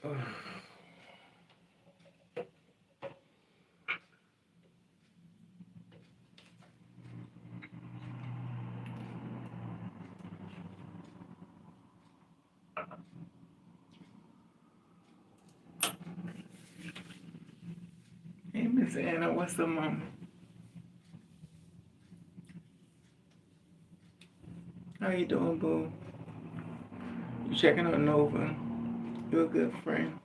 Hey, Miss Anna, what's up, mama? How you doing, boo? You checking on Nova? You're a good friend.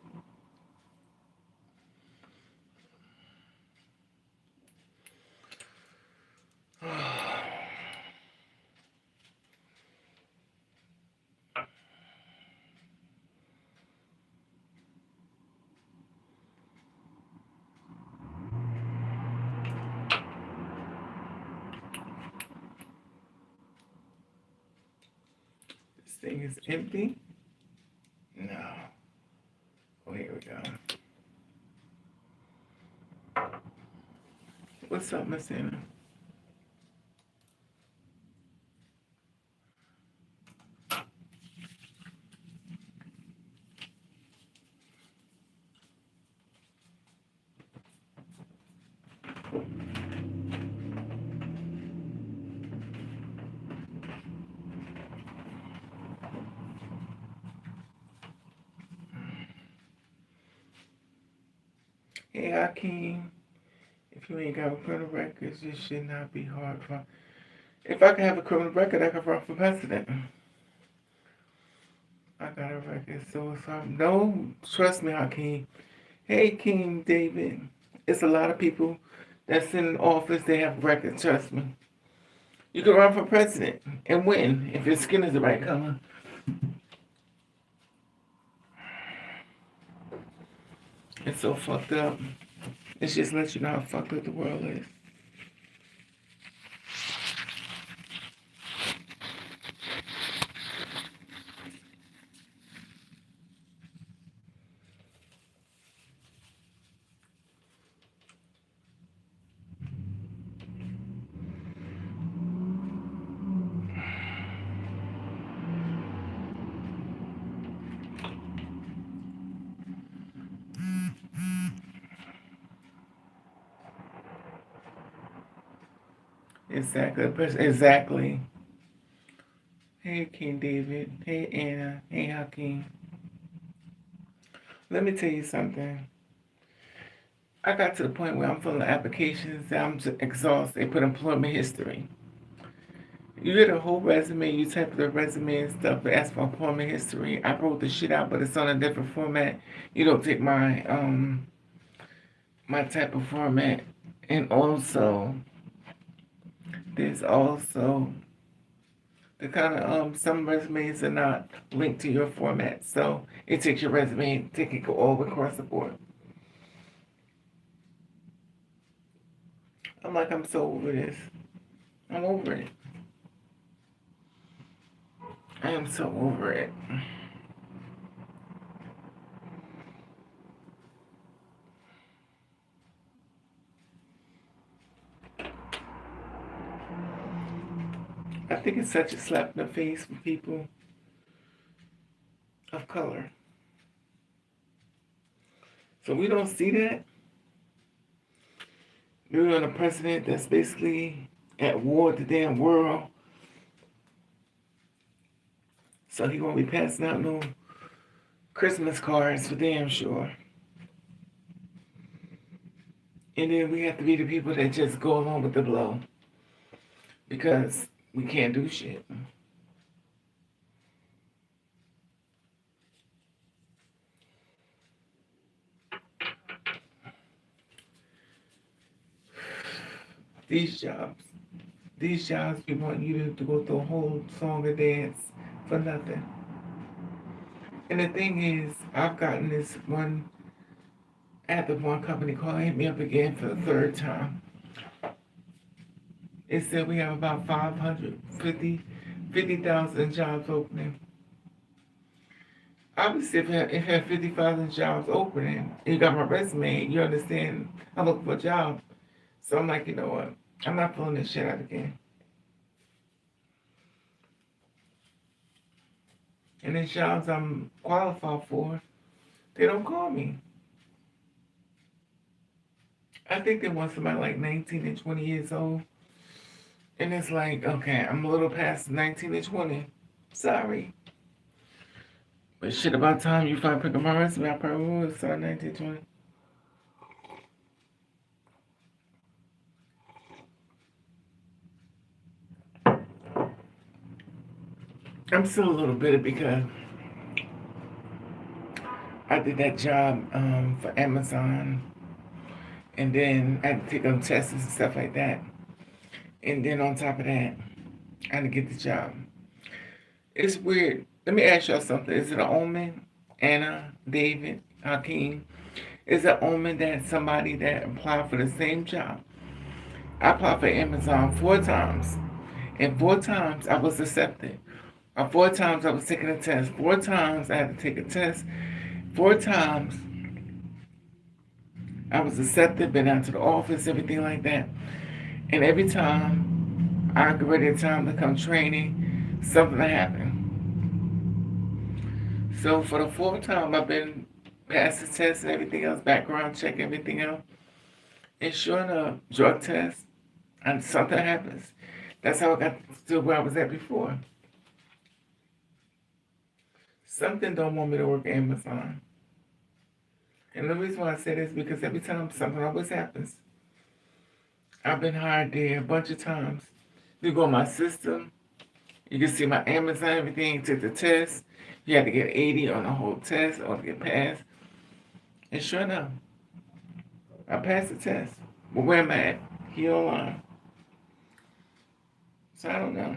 This thing is empty? No. Oh, here we go. What's up, Miss Anna? Hey, Hakeem. If you ain't got a criminal record, this should not be hard for. If I could have a criminal record, I could run for president. I got a record, so it's hard. No, trust me, Hakeem. Hey, King David. It's a lot of people that's in office, they have records, trust me. You can run for president and win if your skin is the right color. It's so fucked up. It just lets you know how fucked up the world is. Exactly. Hey, King David. Hey, Anna. Hey, Hakeem. Let me tell you something. I got to the point where I'm filling applications that I'm just exhausted. They put employment history. You get a whole resume, you type the resume and stuff, but ask for employment history. I wrote the shit out, but it's on a different format. You don't take my type of format. And also, there's also the kind of some resumes are not linked to your format, so it takes your resume and take it all across the board. I'm so over this. I'm over it. I am so over it. I think it's such a slap in the face for people of color. So we don't see that. We're on a president that's basically at war with the damn world. So he won't be passing out no Christmas cards for damn sure. And then we have to be the people that just go along with the blow. Because we can't do shit. These jobs. These jobs, we want you to go through a whole song and dance for nothing. And the thing is, I've gotten this one at the one company calling me up again for the third time. It said we have about 50,000 jobs opening. Obviously, if it had 50,000 jobs opening, you got my resume, you understand I'm looking for a job. So I'm like, you know what? I'm not pulling this shit out again. And the jobs I'm qualified for, They don't call me. I think they want somebody like 19 and 20 years old. And it's like, okay, I'm a little past 19 and 20. Sorry. But shit, about time you find pick up my resume, I probably would start 19, 20. I'm still a little bitter because I did that job for Amazon, and then I had to take them tests and stuff like that. And then on top of that, I had to get the job. It's weird. Let me ask y'all something. Is it an omen? Anna, David, Hakeem? Is it an omen that somebody that applied for the same job? I applied for Amazon 4 times. And 4 times I was accepted. 4 times I was taking a test. 4 times I had to take a test. 4 times I was accepted, been out to the office, everything like that. And every time I get ready to time to come training, something happened. So for the 4th time I've been past the test and everything else, background check, everything else. And sure enough, drug test, and something happens. That's how I got to where I was at before. Something don't want me to work at Amazon. And the reason why I say this is because every time something always happens, I've been hired there a bunch of times. You go on my system, you can see my Amazon, everything, took the test. You had to get 80 on the whole test or to get passed. And sure enough, I passed the test. But where am I at? Here online. So I don't know.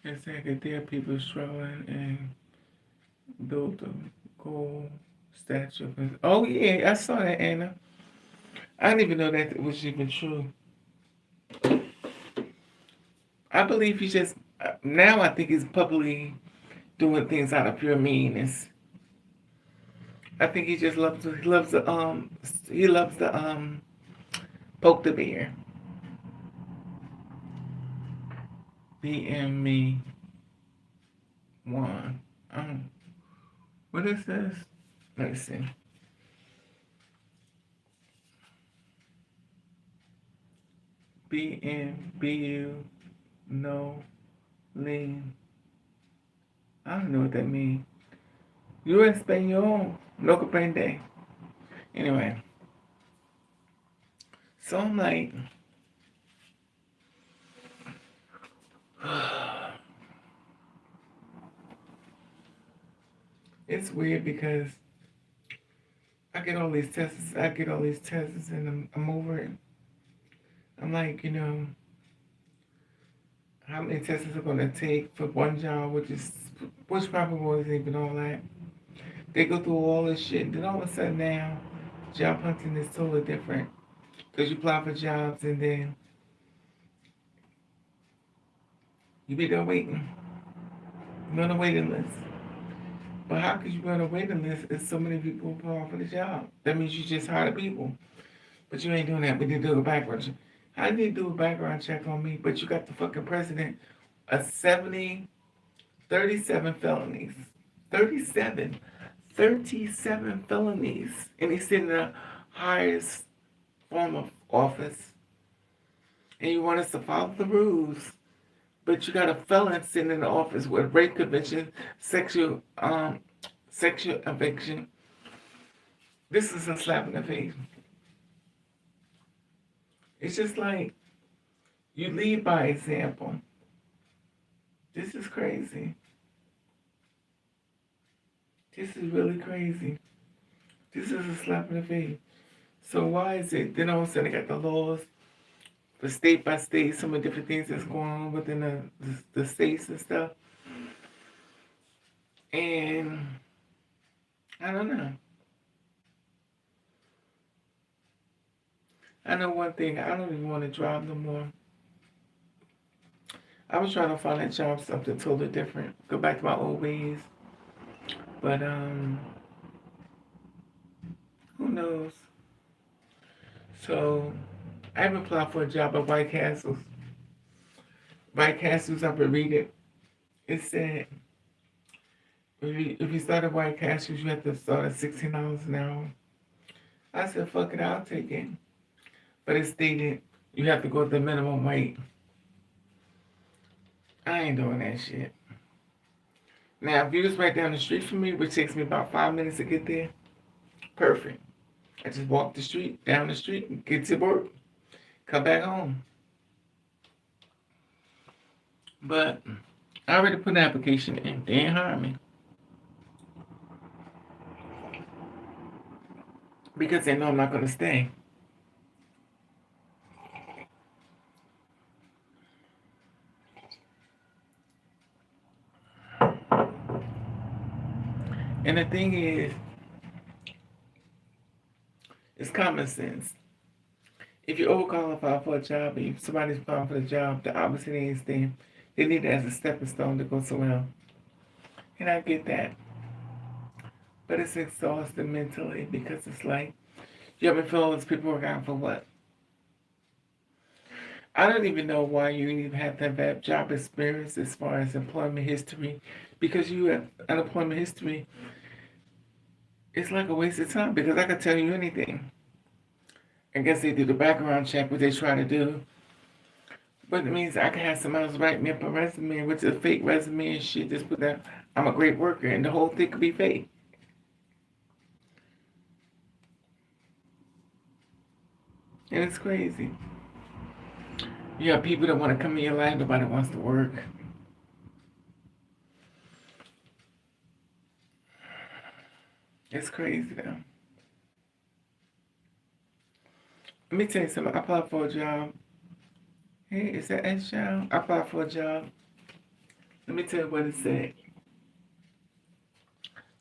It's like there are people struggling and build a gold statue. Oh yeah, I saw that, Anna. I didn't even know that was even true. I believe he just now I think he's publicly doing things out of pure meanness. I think he just loves to poke the bear. BM me one. What is this? Let me see. BNBU no lean. I don't know what that means. You español, no comprende. Anyway, so I'm like, it's weird because I get all these tests, and I'm over it. I'm like, how many tests are going to take for one job, which probably wasn't even all that. They go through all this shit, and then all of a sudden now, job hunting is totally different. Because you apply for jobs and then you be there waiting. You're on a waiting list. But how could you be on a waiting list if so many people apply for the job? That means you just hired people. But you ain't doing that. We need to do a background check. How do you do a background check on me, but you got the fucking president of 37 felonies. 37. 37 felonies. And he's sitting in the highest form of office. And you want us to follow the rules. But you got a felon sitting in the office with rape conviction, sexual eviction. This is a slap in the face. It's just like you lead by example. This is crazy. This is really crazy. This is a slap in the face. So why is it? Then all of a sudden they got the laws for state by state, some of the different things that's going on within the states and stuff. And I don't know. I know one thing, I don't even want to drive no more. I was trying to find that job something totally different. Go back to my old ways. But who knows? So I haven't applied for a job at White Castles. White Castles, I've been reading. It said if you start at White Castles, you have to start at $16 an hour. I said, fuck it, I'll take it. But it stated you have to go to the minimum wage. I ain't doing that shit. Now, if you was right down the street from me, which takes me about 5 minutes to get there, perfect. I just walk the street, down the street, get to work, come back home. But I already put an application in. They ain't hire me. Because they know I'm not going to stay. And the thing is, it's common sense. If you're overqualified for a job and if somebody's applying for the job, the opposite ain't staying. They need it as a stepping stone to go somewhere else. And I get that. But it's exhausting mentally because it's like, you ever fill all this paperwork out for what? I don't even know why you even have to have job experience as far as employment history. Because you have unemployment history, it's like a waste of time because I can tell you anything. I guess they do the background check, what they try to do. But it means I can have somebody else write me up a resume, which is a fake resume and shit. Just put that I'm a great worker, and the whole thing could be fake. And it's crazy. You have people that want to come in your life, nobody wants to work. It's crazy though. Let me tell you something. I applied for a job. Hey, is that S job? I applied for a job. Let me tell you what it said.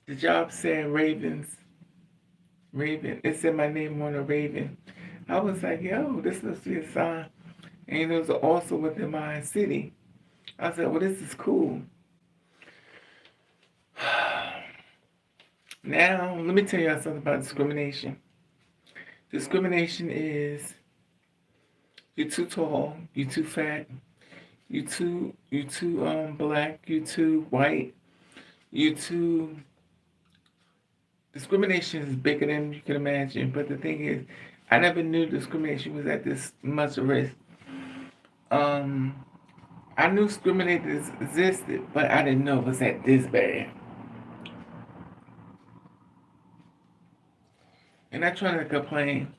The job said Ravens. Raven. It said my name on a Raven. I was like, yo, this must be a sign. And it was also within my city. I said, well, this is cool. Now, let me tell you something about discrimination. Discrimination is you're too tall, you're too fat, you too black, you too white, you too. Discrimination is bigger than you can imagine. But the thing is, I never knew discrimination was at this much risk. I knew discrimination existed, but I didn't know it was at this bad. And I'm trying to complain,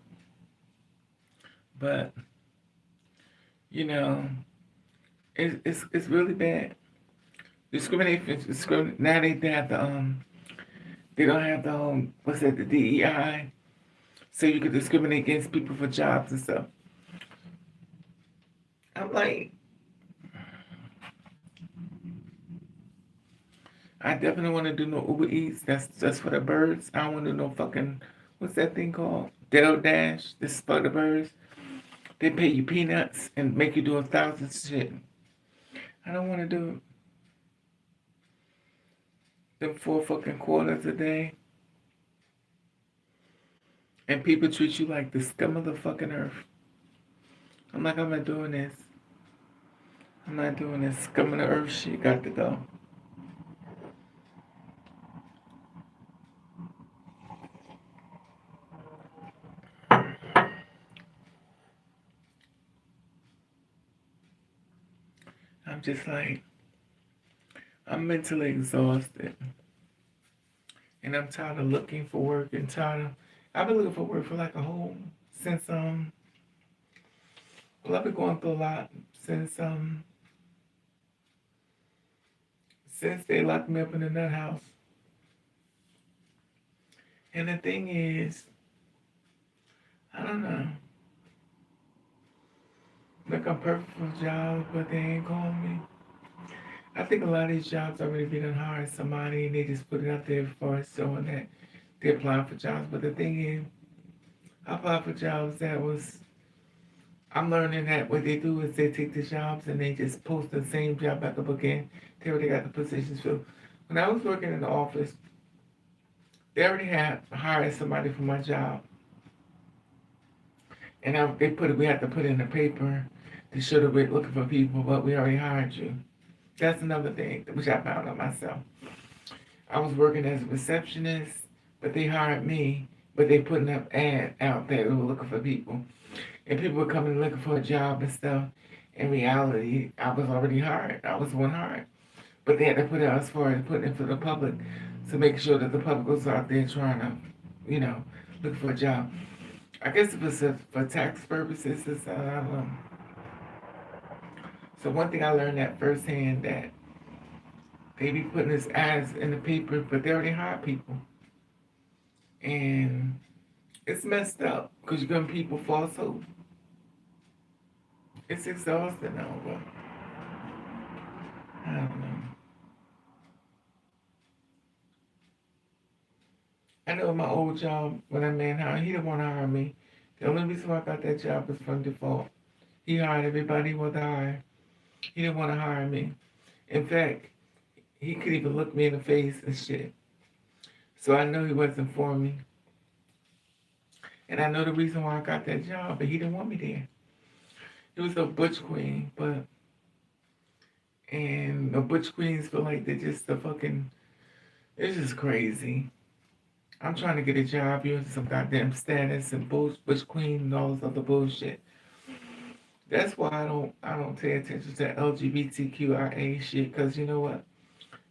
but you know, it's really bad. Discrimination. Now they have they don't have the what's that, the DEI, so you can discriminate against people for jobs and stuff. I'm like, I definitely want to do no Uber Eats. That's just for the birds. I don't want to do no fucking what's that thing called? Dell Dash. This is for the birds. They pay you peanuts and make you do 1,000 shit. I don't want to do them 4 fucking quarters a day. And people treat you like the scum of the fucking earth. I'm like, I'm not doing this. I'm not doing this scum of the earth shit. Got to go. I'm just like, I'm mentally exhausted. And I'm tired of looking for work and tired of, I've been looking for work for like a whole, since, well, I've been going through a lot since they locked me up in the nut house. And the thing is, I don't know. Like I'm perfect for jobs, but they ain't calling me. I think a lot of these jobs already been hired somebody and they just put it out there for showing that they're applying for jobs. But the thing is, I applied for jobs that was, I'm learning that what they do is they take the jobs and they just post the same job back up again. They already got the positions filled. When I was working in the office, they already had hired somebody for my job. And we had to put it in the paper to show that we're looking for people, but we already hired you. That's another thing, which I found out myself. I was working as a receptionist, but they hired me, but they putting up ad out there who were looking for people. And people were coming looking for a job and stuff. In reality, I was already hired. I was one hired. But they had to put it out as far as putting it for the public to make sure that the public was out there trying to, you know, look for a job. I guess it was for tax purposes. I don't know. So one thing I learned at firsthand that they be putting this ads in the paper, but they already hire people. And it's messed up because you're giving people false hope. It's exhausting now, but I don't know. I know my old job, when that man hired, he didn't want to hire me. The only reason why I got that job was from default. He hired everybody he wanted to hire. He didn't want to hire me. In fact, he could even look me in the face and shit. So I know he wasn't for me. And I know the reason why I got that job, but he didn't want me there. It was a butch queen, and the butch queens feel like they're just the fucking, it's just crazy. I'm trying to get a job using some goddamn status and butch queen and all this other bullshit. That's why I don't pay attention to LGBTQIA shit, cause you know what?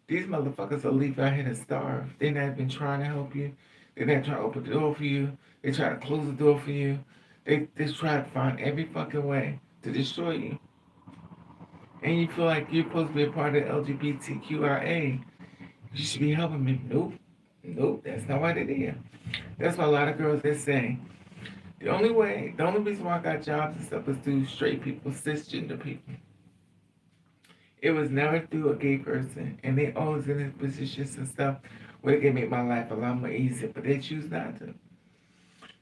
These motherfuckers will leave out here to starve. They're not even trying to help you. They're not trying to open the door for you. They try to close the door for you. They just try to find every fucking way to destroy you. And you feel like you're supposed to be a part of the LGBTQIA. You should be helping me. Nope. Nope, that's not what it is. That's why a lot of girls they say. The only reason why I got jobs and stuff was through straight people, cisgender people. It was never through a gay person, and they always in these positions and stuff where they can make my life a lot more easier, but they choose not to.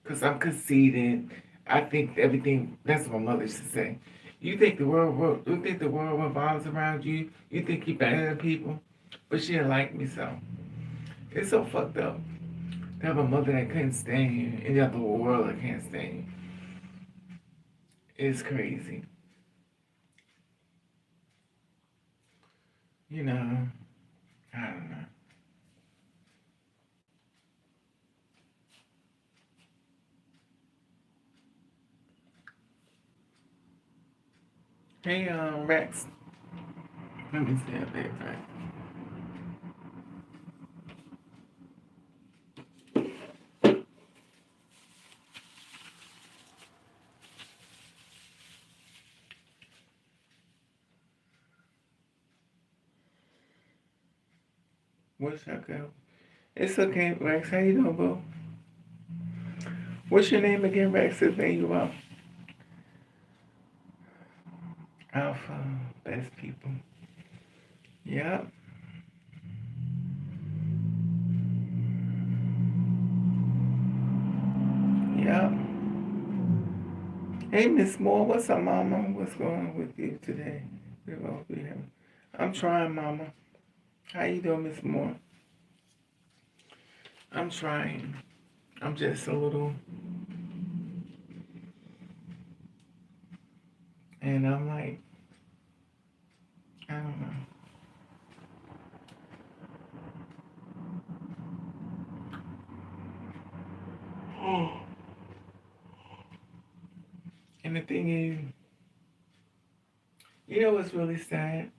Cause I'm conceited. I think everything. That's what my mother used to say. You think the world revolves around you? You think you're better than people? But she didn't like me, so it's so fucked up to have a mother that couldn't stand you, and you have the whole world that can't stand you. It's crazy. You know, I don't know. Hey, Rex. Let me see a bit, right? What's up, girl? It's okay, Rex. How you doing, boo? What's your name again, Rex? His name you up. Alpha, best people. Yep, yep. Hey, Miss Moore, what's up, Mama? What's going on with you today? We're gonna be having. I'm trying, Mama. How you doing, Miss Moore? I'm trying. I'm just a little, and I'm like, I don't know. And the thing is, you know what's really sad?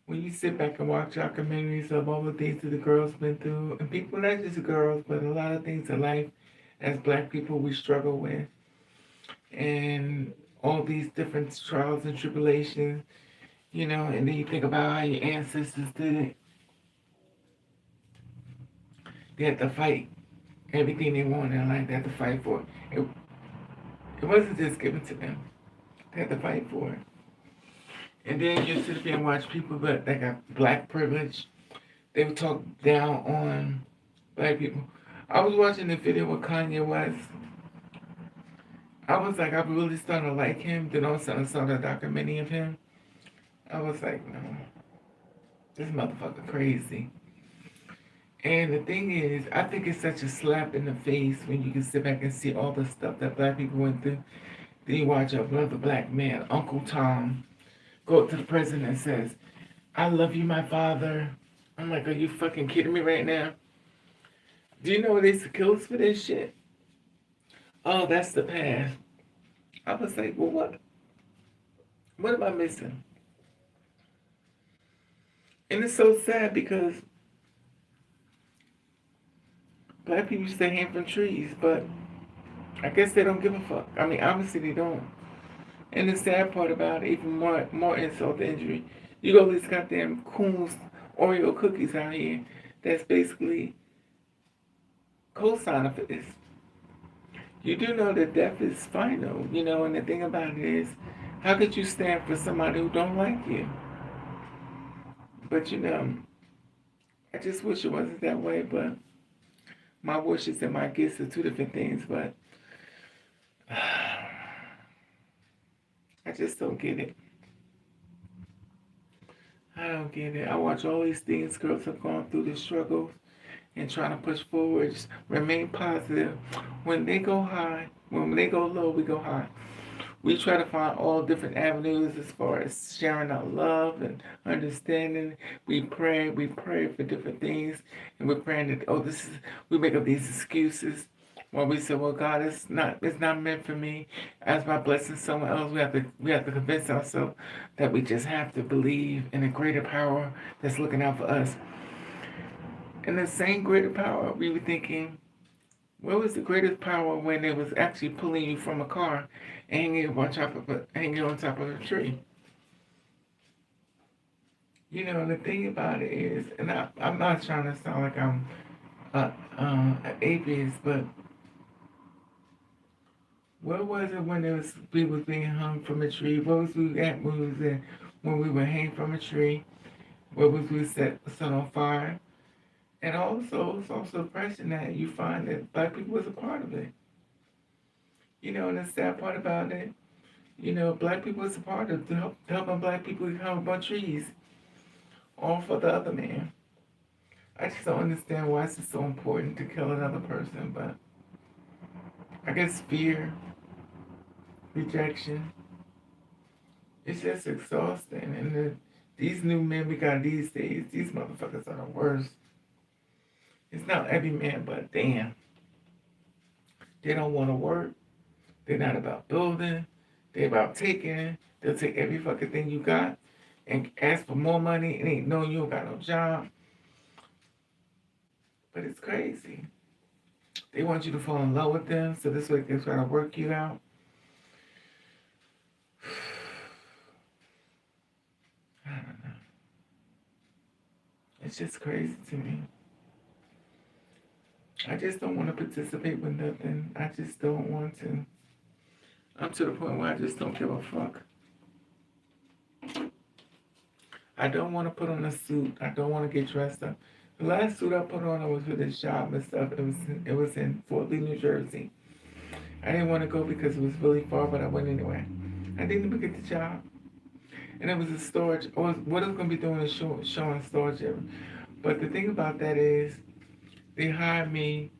When you sit back and watch documentaries of all the things that the girls been through, and people, not just girls, but a lot of things in life as black people we struggle with, and all these different trials and tribulations, and then you think about how your ancestors did it. They had to fight everything they wanted in life, they had to fight for it. It wasn't just given to them, they had to fight for it. And then you sit there and watch people that got black privilege. They would talk down on black people. I was watching the video with Kanye West. I was like, I really starting to like him. Then all of a sudden I saw the documentary of him. I was like, no, this motherfucker crazy. And the thing is, I think it's such a slap in the face when you can sit back and see all the stuff that black people went through. Then you watch a brother black man, Uncle Tom, go up to the president and says, I love you, my father. I'm like, are you fucking kidding me right now? Do you know they used to kill us for this shit? Oh, that's the past. I was like, well, what? What am I missing? And it's so sad because black people used to hang from trees, but I guess they don't give a fuck. I mean, obviously they don't. And the sad part about it, even more insult to injury, you go these goddamn Coons Oreo cookies out here that's basically co-signing for this. You do know that death is final, you know, and the thing about it is, how could you stand for somebody who don't like you? But you know, I just wish it wasn't that way, but my wishes and my gifts are two different things, but I just don't get it. I don't get it. I watch all these things girls have gone through the struggles and trying to push forward, just remain positive. When they go high, when they go low, we go high. We try to find all different avenues as far as sharing our love and understanding. We pray for different things, and we're praying that we make up these excuses. When we say, well, God, it's not meant for me. As my blessing someone else, we have to convince ourselves that we just have to believe in a greater power that's looking out for us. And the same greater power, we were thinking, what was the greatest power when it was actually pulling you from a car and hanging on top of a tree? You know, the thing about it is, and I'm not trying to sound like I'm an atheist, but what was it when we was being hung from a tree? What was we at when we were hanging from a tree? What was we set on fire? And also, it's also depression that you find that black people was a part of it. You know, and the sad part about it, you know, black people was a part of helping black people help about trees, all for the other man. I just don't understand why it's so important to kill another person, but I guess fear, rejection, it's just exhausting. And these new men we got these days, these motherfuckers are the worst. It's not every man, but damn. They don't want to work. They're not about building. They're about taking. They'll take every fucking thing you got and ask for more money and ain't know you don't got no job. But it's crazy. They want you to fall in love with them, so this way they're trying to work you out. I don't know. It's just crazy to me. I just don't want to participate with nothing. I just don't want to. I'm to the point where I just don't give a fuck. I don't want to put on a suit. I don't want to get dressed up. The last suit I put on was for this job and stuff. It was in Fort Lee, New Jersey. I didn't want to go because it was really far, but I went anyway. I didn't even get the job. And it was a storage. What I was going to be doing is showing storage area. But the thing about that is, they hired me,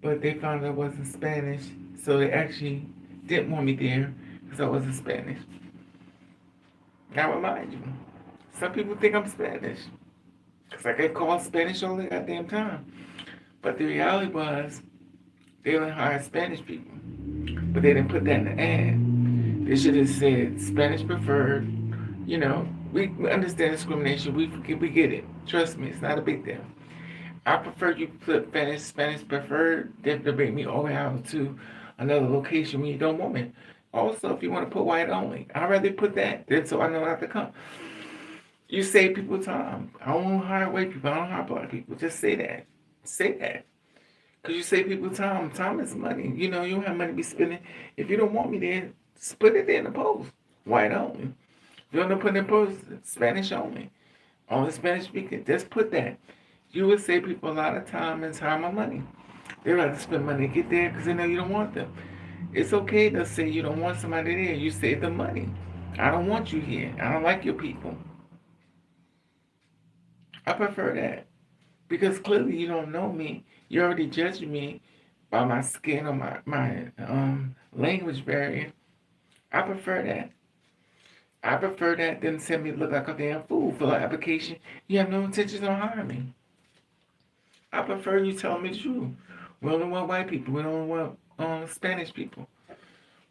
but they found I wasn't Spanish, so they actually didn't want me there because I wasn't Spanish. Now, remind you, some people think I'm Spanish because I get called Spanish all the goddamn time. But the reality was, they only hired Spanish people, but they didn't put that in the ad. They should have said Spanish preferred. You know, we understand discrimination. We get it. Trust me, it's not a big deal. I prefer you put Spanish preferred than to bring me all the way out to another location when you don't want me. Also, if you want to put white only, I'd rather put that than so I know not to come. You save people time. I don't hire white people. I don't hire black people. Just say that. Say that. Because you save people time. Time is money. You know, you don't have money to be spending. If you don't want me there, put it there in the post. White only. If you don't put in the post, Spanish only. Only Spanish speaking. Just put that. You would save people a lot of time and money. They rather spend money to get there because they know you don't want them. It's okay to say you don't want somebody there. You save the money. I don't want you here. I don't like your people. I prefer that. Because clearly you don't know me. You're already judging me by my skin or my language barrier. I prefer that. I prefer that than send me to look like a damn fool for an application. You have no intentions on hiring me. I prefer you telling me the truth. We only want white people. We don't want Spanish people.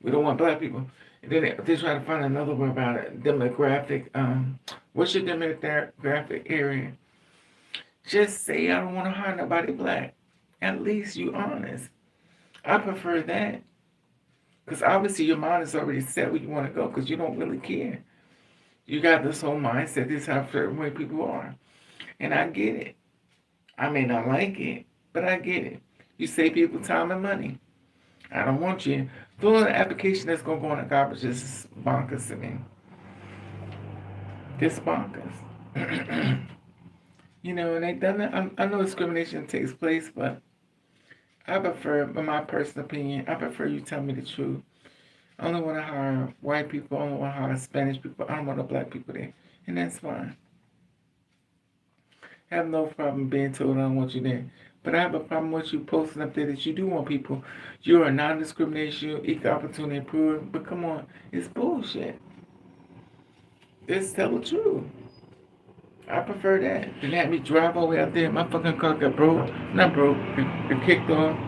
We don't want black people. And then they try to find another word about it. Demographic. What's your demographic area? Just say I don't want to hire nobody black. At least you honest. I prefer that. Because obviously your mind is already set where you want to go because you don't really care. You got this whole mindset. This is how certain way people are. And I get it. I may not like it, but I get it. You save people time and money. I don't want you filling an application that's going to go in the garbage. This is bonkers to me. This bonkers. You know, and they done it. I know discrimination takes place, but I prefer, in my personal opinion, I prefer you tell me the truth. I only want to hire white people. I only want to hire Spanish people. I don't want no black people there. And that's fine. I have no problem being told I don't want you there. But I have a problem with you posting up there that you do want people. You're a non-discrimination, equal opportunity improvement. But come on, it's bullshit. Just tell the truth. I prefer that than have me drive all the way out there. My fucking car got broke. Not broke. It kicked off.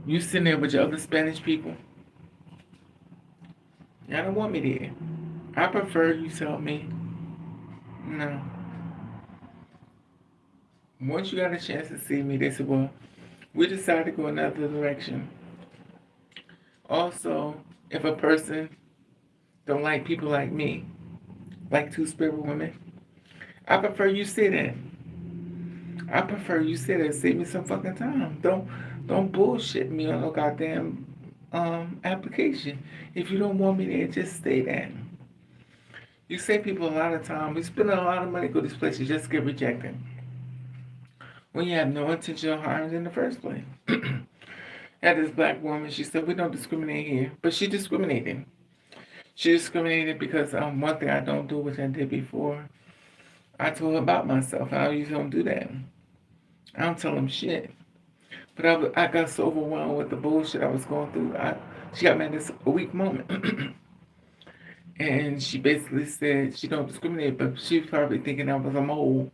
You sitting there with your other Spanish people. Y'all don't want me there. I prefer you tell me, no. Once you got a chance to see me, they said, well, we decided to go another direction. Also, if a person don't like people like me, like two-spirit women, I prefer you say that. I prefer you say that. Save me some fucking time. Don't bullshit me on no goddamn application. If you don't want me there, just say that. You say people a lot of time, we spend a lot of money to go to these places just to get rejected. When you have no intention of hiring in the first place. Had this black woman, she said, we don't discriminate here. But she discriminated. She discriminated because one thing I don't do, which I did before, I told her about myself. I usually don't do that. I don't tell them shit. But I got so overwhelmed with the bullshit I was going through. She got me in this weak moment. And she basically said she don't discriminate, but she was probably thinking I was a mole.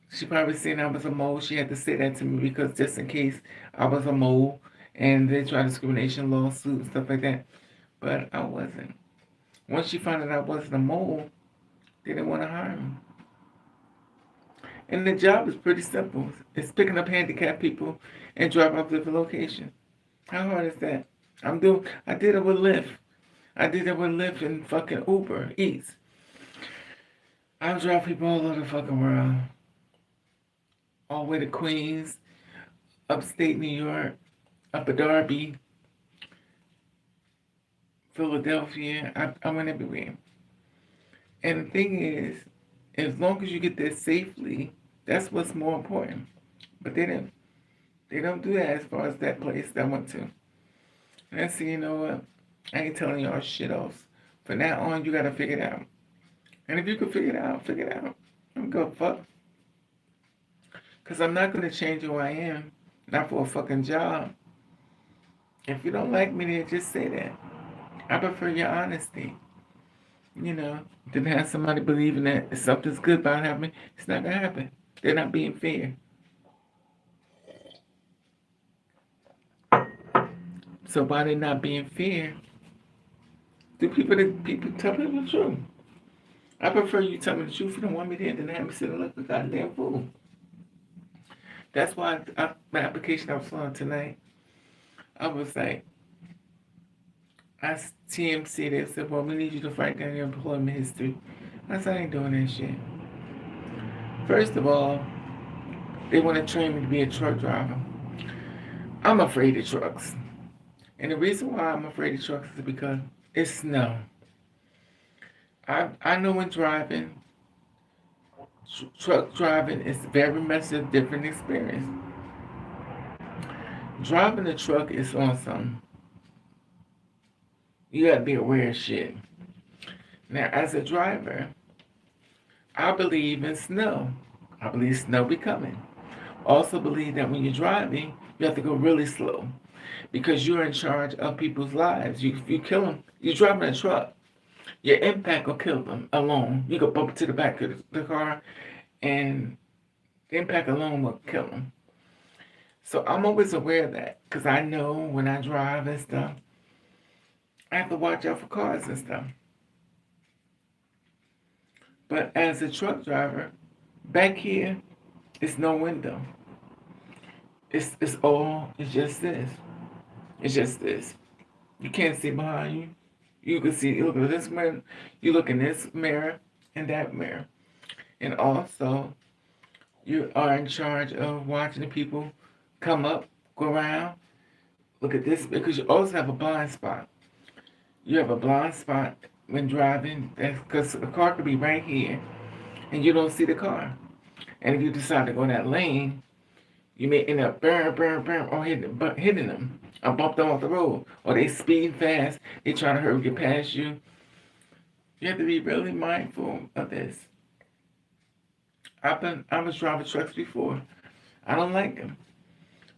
She probably seen I was a mole. She had to say that to me because just in case I was a mole and they tried discrimination lawsuit and stuff like that. But I wasn't. Once she found out I wasn't a mole, they didn't want to hire me. And the job is pretty simple. It's picking up handicapped people and drop off to the location. How hard is that? I did it with Lyft. I did it with Lyft and fucking Uber Eats. I drive people all over the fucking world. All the way to Queens, upstate New York, up at Darby, Philadelphia. I went everywhere. And the thing is, as long as you get there safely, that's what's more important. But they don't do that as far as that place that I went to. And I said, you know what? I ain't telling y'all shit else. From now on, you gotta figure it out. And if you can figure it out, figure it out. I don't give a fuck. Because I'm not gonna change who I am. Not for a fucking job. If you don't like me, then just say that. I prefer your honesty. You know, than have somebody believing that if something's good about happening, it's not gonna happen. They're not being fair. So by they not being fair, do people tell people the truth? I prefer you tell me the truth. You don't want me there than have me sit and look like a goddamn fool. That's why my application I was on tonight, I was like, I asked TMC, they said, well, we need you to write down your employment history. I said, I ain't doing that shit. First of all, they want to train me to be a truck driver. I'm afraid of trucks. And the reason why I'm afraid of trucks is because it's snow. I know when driving, truck driving is very much a different experience. Driving a truck is awesome. You gotta be aware of shit. Now, as a driver, I believe in snow. I believe snow be coming. Also believe that when you're driving, you have to go really slow because you're in charge of people's lives. You kill them. You're driving a truck. Your impact will kill them alone. You could bump into the back of the car, and the impact alone will kill them. So I'm always aware of that because I know when I drive and stuff, I have to watch out for cars and stuff. But as a truck driver, back here, it's no window. It's just this. It's just this. You can't see behind you. You can see, you look at this mirror, you look in this mirror and that mirror. And also, you are in charge of watching the people come up, go around, look at this, because you also have a blind spot. You have a blind spot when driving, that's because the car could be right here, and you don't see the car. And if you decide to go in that lane, you may end up or hitting them. I bumped them off the road. Or they speed fast. They trying to hurry get past you. You have to be really mindful of this. I was driving trucks before. I don't like them.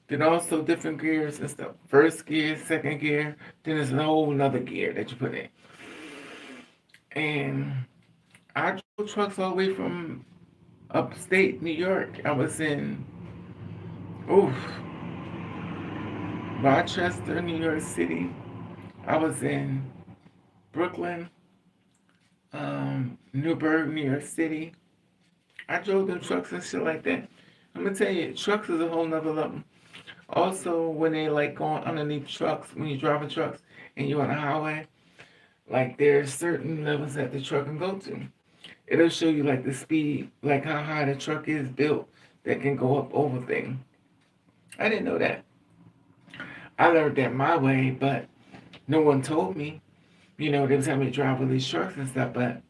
Then also different gears and stuff. First gear, second gear. Then there's a whole another gear that you put in. And I drove trucks all the way from upstate New York. I was in, oof, Rochester, New York City. I was in Brooklyn, Newburgh, New York City. I drove them trucks and shit like that. I'm gonna tell you, trucks is a whole nother level. Also, when they like going underneath trucks, when you're driving trucks and you're on the highway, like there's certain levels that the truck can go to. It'll show you like the speed, like how high the truck is built that can go up over things. I didn't know that. I learned that my way, but no one told me. They was having me drive with these trucks and stuff, but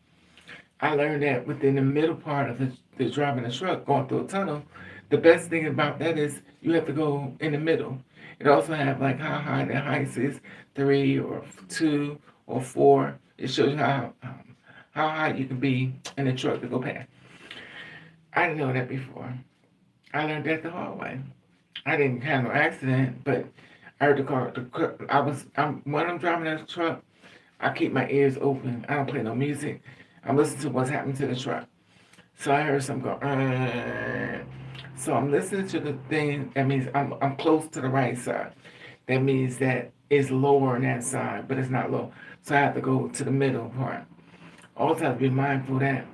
I learned that within the middle part of the driving a truck, going through a tunnel, the best thing about that is you have to go in the middle. It also have like how high the height is, 3 or 2 or 4. It shows you how high you can be in the truck to go past. I didn't know that before. I learned that the hard way. I didn't have no accident, but I heard the car. When I'm driving a truck, I keep my ears open. I don't play no music. I'm listening to what's happening to the truck. So I heard something go. So I'm listening to the thing. That means I'm close to the right side. That means that it's lower on that side, but it's not low. So I have to go to the middle part. Also have to be mindful that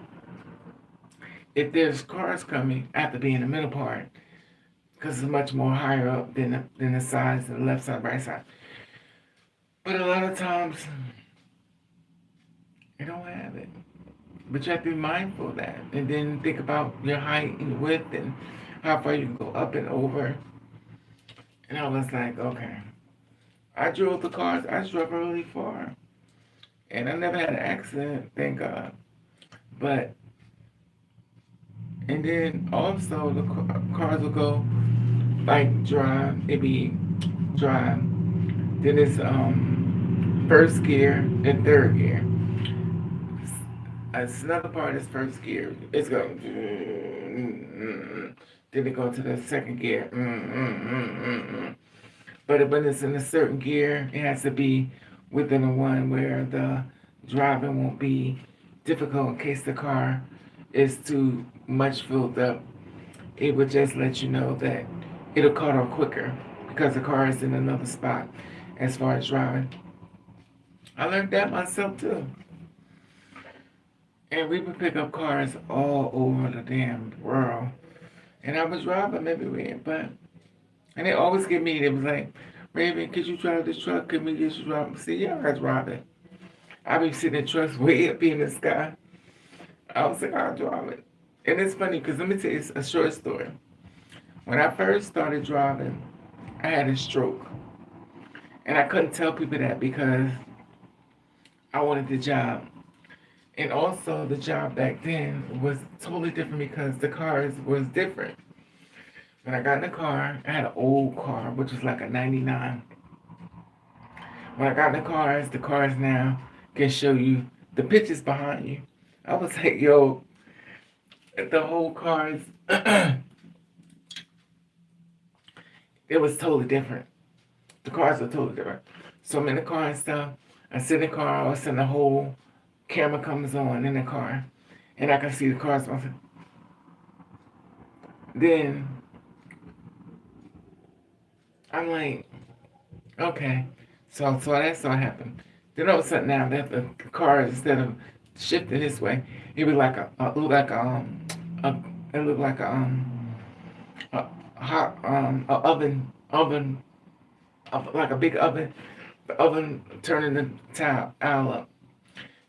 if there's cars coming, I have to be in the middle part because it's much more higher up than the sides, the left side, right side. But a lot of times, you don't have it. But you have to be mindful of that. And then think about your height and width and how far you can go up and over. And I was like, okay. I drove the cars. I drove really far. And I never had an accident, thank God. But, and then also the cars will go like drive, it be drive. Then it's first gear and third gear. It's another part is first gear. It's going. Then it go to the second gear. But when it's in a certain gear, it has to be within the one where the driving won't be difficult in case the car is too much filled up. It would just let you know that it'll cut off quicker because the car is in another spot as far as driving. I learned that myself too. And we would pick up cars all over the damn world. And I would drive them everywhere. And they always get me, they was like, Raven, could you drive this truck? Could we get you drive? I said, yeah, I can drive it. I be sitting in trucks way up in the sky. I was like, I'll drive it. And it's funny because let me tell you a short story. When I first started driving, I had a stroke. And I couldn't tell people that because I wanted the job. And also the job back then was totally different because the cars was different. When I got in the car, I had an old car, which was like a 99. When I got in the cars now can show you The pictures behind you. I was like, yo, the whole car is, it was totally different. The cars are totally different. So I'm in the car and stuff. I sit in the car, all of a sudden the whole camera comes on in the car. And I can see the cars. Then I'm like, okay. So that's what happened. Then all of a sudden now that the car, instead of shifting this way, it was like it looked like a it looked like a hot a oven like a big oven, the oven turning the tile up.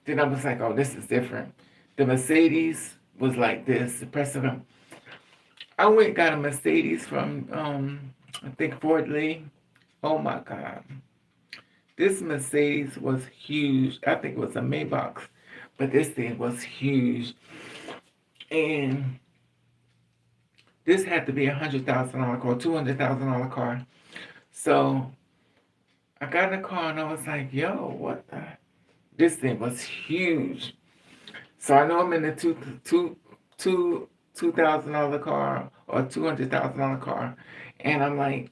Then I was like, oh, this is different. The Mercedes was like this. The precedent. I went and got a Mercedes from I think Ford Lee. Oh my God. This Mercedes was huge. I think it was a Maybach, but this thing was huge. And this had to be $100,000 car, $200,000 car. So I got in the car and I was like, yo, what the? This thing was huge. So I know I'm in the $2,000 car or $200,000 car. And I'm like,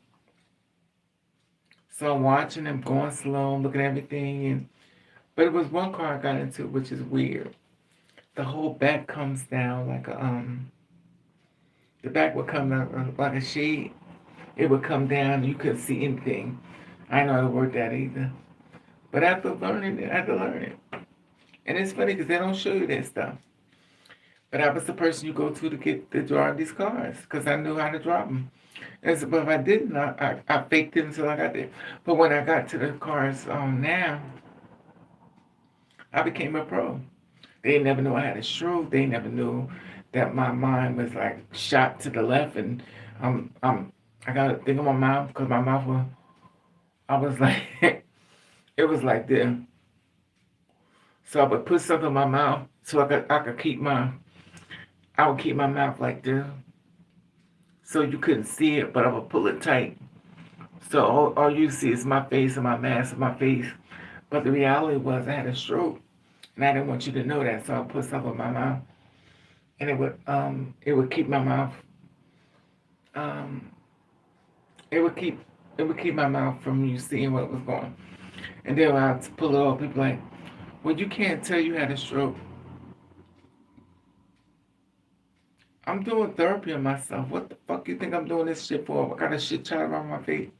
so I'm watching them going slow, looking at everything. But it was one car I got into, which is weird. The whole back comes down like the back would come out like a shade. It would come down, you couldn't see anything. I didn't know how to work that either. But after learning it, I had to learn it. And it's funny because they don't show you that stuff. But I was the person you go to get to drive these cars because I knew how to drive them. And so, but if I didn't, I faked it until I got there. But when I got to the cars now, I became a pro. They never knew I had a stroke. They never knew that my mind was like shot to the left, and I got a thing on my mouth because my mouth was. I was like, it was like this. So I would put something in my mouth so I would keep my mouth like this, so you couldn't see it, but I would pull it tight. So all you see is my face and my mask and my face. But the reality was I had a stroke, and I didn't want you to know that. So I put something in my mouth, and it would keep my mouth um it would keep my mouth from you seeing what was going. And then when I pull it off, people like, well, you can't tell you had a stroke. I'm doing therapy on myself. What the fuck you think I'm doing this shit for? I got a shit child around my face.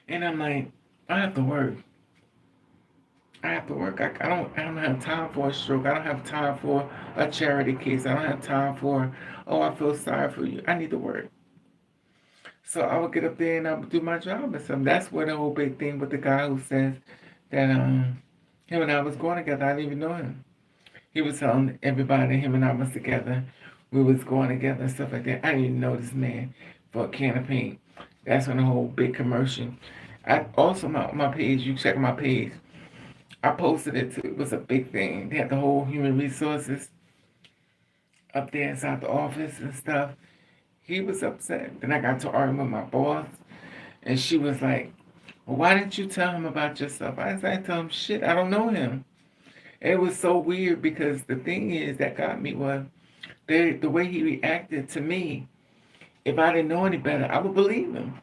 And I'm like, I have to work. I have to work. I don't have time for a stroke. I don't have time for a charity case. I don't have time for, oh, I feel sorry for you. I need to work. So I would get up there and I would do my job and stuff. That's where the whole big thing with the guy who says that him and I was going together. I didn't even know him. He was telling everybody him and I was together. We was going together and stuff like that. I didn't even know this man for a can of paint. That's when the whole big commercial. I also my page, you check my page. I posted it too. It was a big thing. They had the whole human resources up there inside the office and stuff. He was upset. Then I got to arguing with my boss, and she was like, well, why didn't you tell him about yourself? I didn't tell him shit. I don't know him. And it was so weird because the thing is that got me was the way he reacted to me. If I didn't know any better, I would believe him.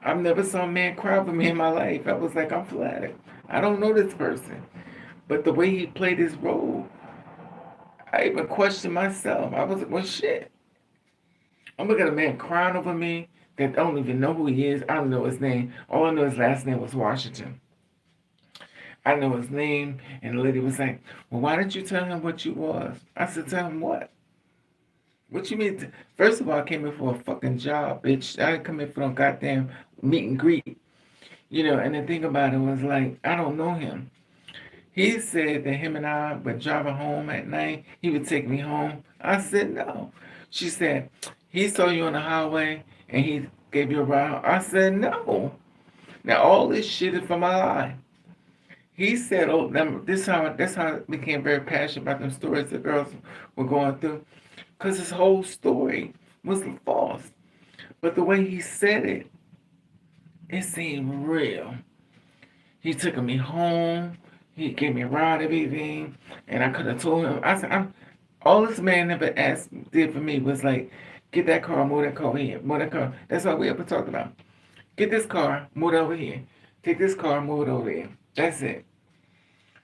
I've never saw a man cry for me in my life. I was like, I'm flattered. I don't know this person. But the way he played his role, I even questioned myself. I was like, well, shit. I'm looking at a man crying over me that I don't even know who he is. I don't know his name. All I know his last name was Washington. I know his name, and the lady was like, well, why didn't you tell him what you was? I said, tell him what? What you mean? First of all, I came in for a fucking job, bitch. I didn't come in for no goddamn meet and greet. And the thing about it was like, I don't know him. He said that him and I were driving home at night. He would take me home. I said, no. She said, he saw you on the highway and he gave you a ride. I said, no. Now, all this shit is from my lie. He said, oh, that's how I became very passionate about them stories the girls were going through. Because his whole story was false. But the way he said it, it seemed real. He took me home. He gave me a ride, everything, and I could have told him. I said, all this man ever did for me was like, get that car, move that car here, move that car. That's all we ever talked about. Get this car, move it over here. Take this car, move it over there. That's it.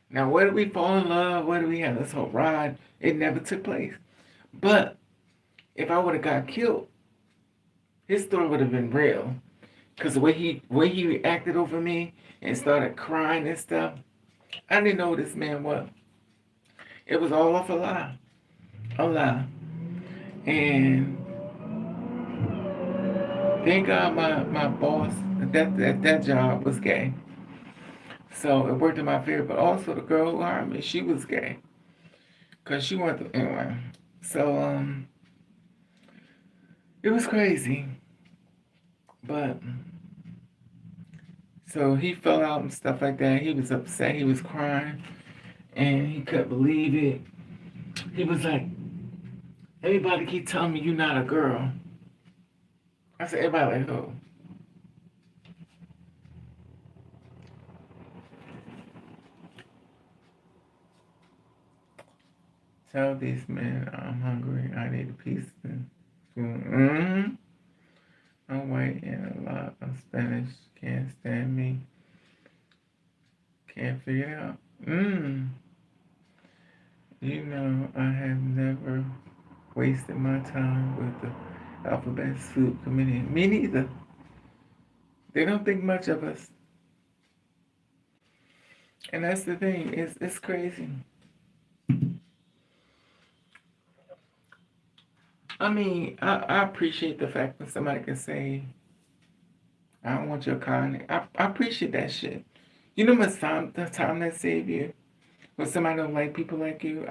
Now, whether we fall in love, whether we have this whole ride, it never took place. But if I would have got killed, his story would have been real. Cause the way he reacted over me and started crying and stuff, I didn't know who this man was. It was all off a lie, a lie. And thank God my boss that job was gay, so it worked in my favor. But also the girl who hired me, she was gay, cause she wanted to, anyway. So it was crazy, but so he fell out and stuff like that. He was upset. He was crying, and he couldn't believe it. He was like, "Everybody keep telling me you're not a girl." I said, "Everybody like who?" Tell these men I'm hungry. I need a piece of food. I'm white and a lot of Spanish can't stand me. Can't figure it out. You know, I have never wasted my time with the alphabet soup committee. Me neither. They don't think much of us. And that's the thing. It's crazy. I mean, I appreciate the fact that somebody can say, I don't want your kind. I appreciate that shit. You know the time that save you? When somebody don't like people like you?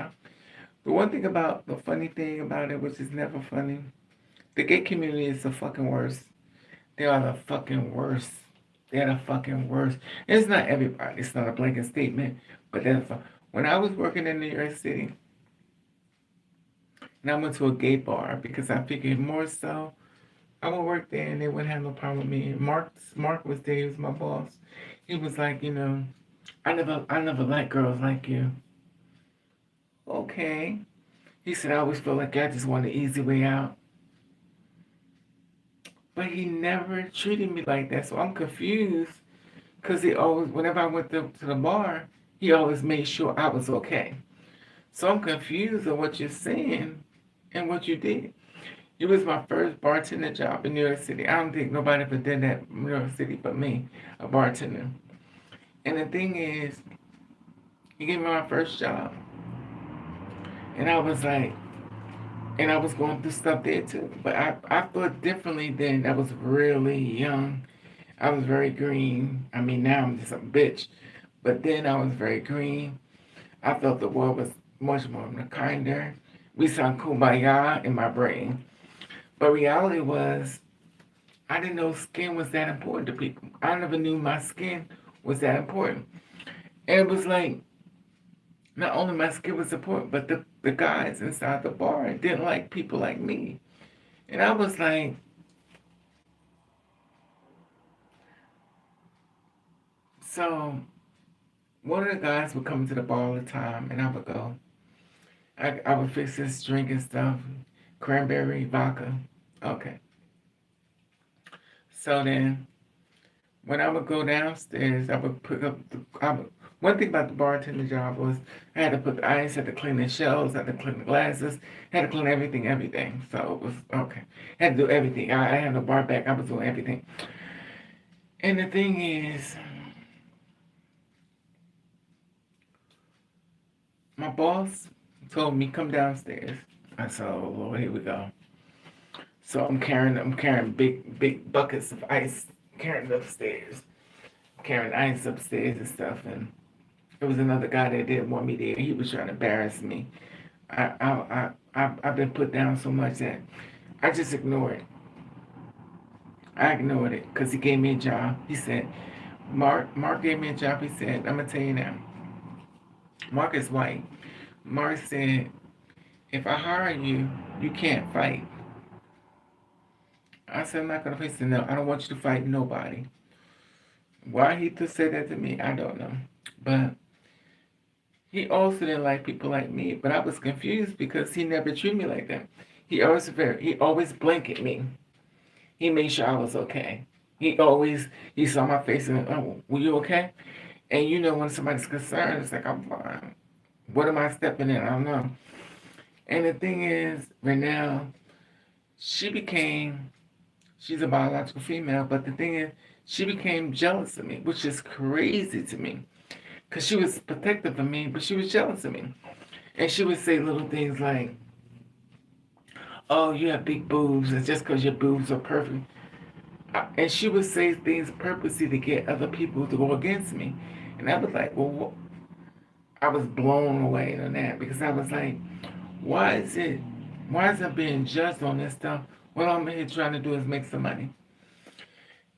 The one thing about, the funny thing about it, which is never funny, the gay community is the fucking worst. They are the fucking worst. They're the fucking worst. It's not everybody. It's not a blanket statement. But when I was working in New York City, and I went to a gay bar because I figured more so I would work there and they wouldn't have no problem with me. Mark was there. He was my boss. He was like, I never liked girls like you. Okay. He said, I always felt like I just want an easy way out. But he never treated me like that. So I'm confused because he always, whenever I went to the bar, he always made sure I was okay. So I'm confused on what you're saying and what you did. It was my first bartender job in New York City. I don't think nobody ever did that in New York City but me, a bartender. And the thing is, he gave me my first job. And I was like, and I was going through stuff there too. But I thought differently then. I was really young. I was very green. I mean, now I'm just a bitch. But then I was very green. I felt the world was much more kinder. We sang Kumbaya in my brain. But reality was, I didn't know skin was that important to people. I never knew my skin was that important. And it was like, not only my skin was important, but the guys inside the bar didn't like people like me. And I was like, so one of the guys would come to the bar all the time, and I would go. I would fix this drink and stuff, cranberry vodka. Okay. So then, when I would go downstairs, I would pick up one thing about the bartender job was I had to put the ice, had to clean the shelves, had to clean the glasses, had to clean everything. So it was okay. Had to do everything. I had no bar back. I was doing everything. And the thing is, my boss told me come downstairs. I said, "Oh Lord, here we go." So I'm carrying big buckets of ice, carrying it upstairs, carrying ice upstairs and stuff. And there was another guy that didn't want me there. He was trying to embarrass me. I've been put down so much that I just ignored it. I ignored it because he gave me a job. He said, Mark gave me a job. He said, I'm gonna tell you now. Mark is white. Mark said, if I hire you, you can't fight. I said, I'm not gonna fight. He said, no, I don't want you to fight nobody. Why he just said that to me, I don't know. But He also didn't like people like me, but I was confused because he never treated me like that. He always blanketed me. He made sure I was okay. He saw my face and, oh, were you okay? And you know when somebody's concerned, it's like, I'm fine. What am I stepping in? I don't know. And the thing is, right now, she became, she's a biological female, but the thing is, she became jealous of me, which is crazy to me. Because she was protective of me, but she was jealous of me. And she would say little things like, oh, you have big boobs, and just because your boobs are perfect. And she would say things purposely to get other people to go against me. And I was like, well, I was blown away on that because I was like, why is it, why is I being judged on this stuff? What I'm here trying to do is make some money.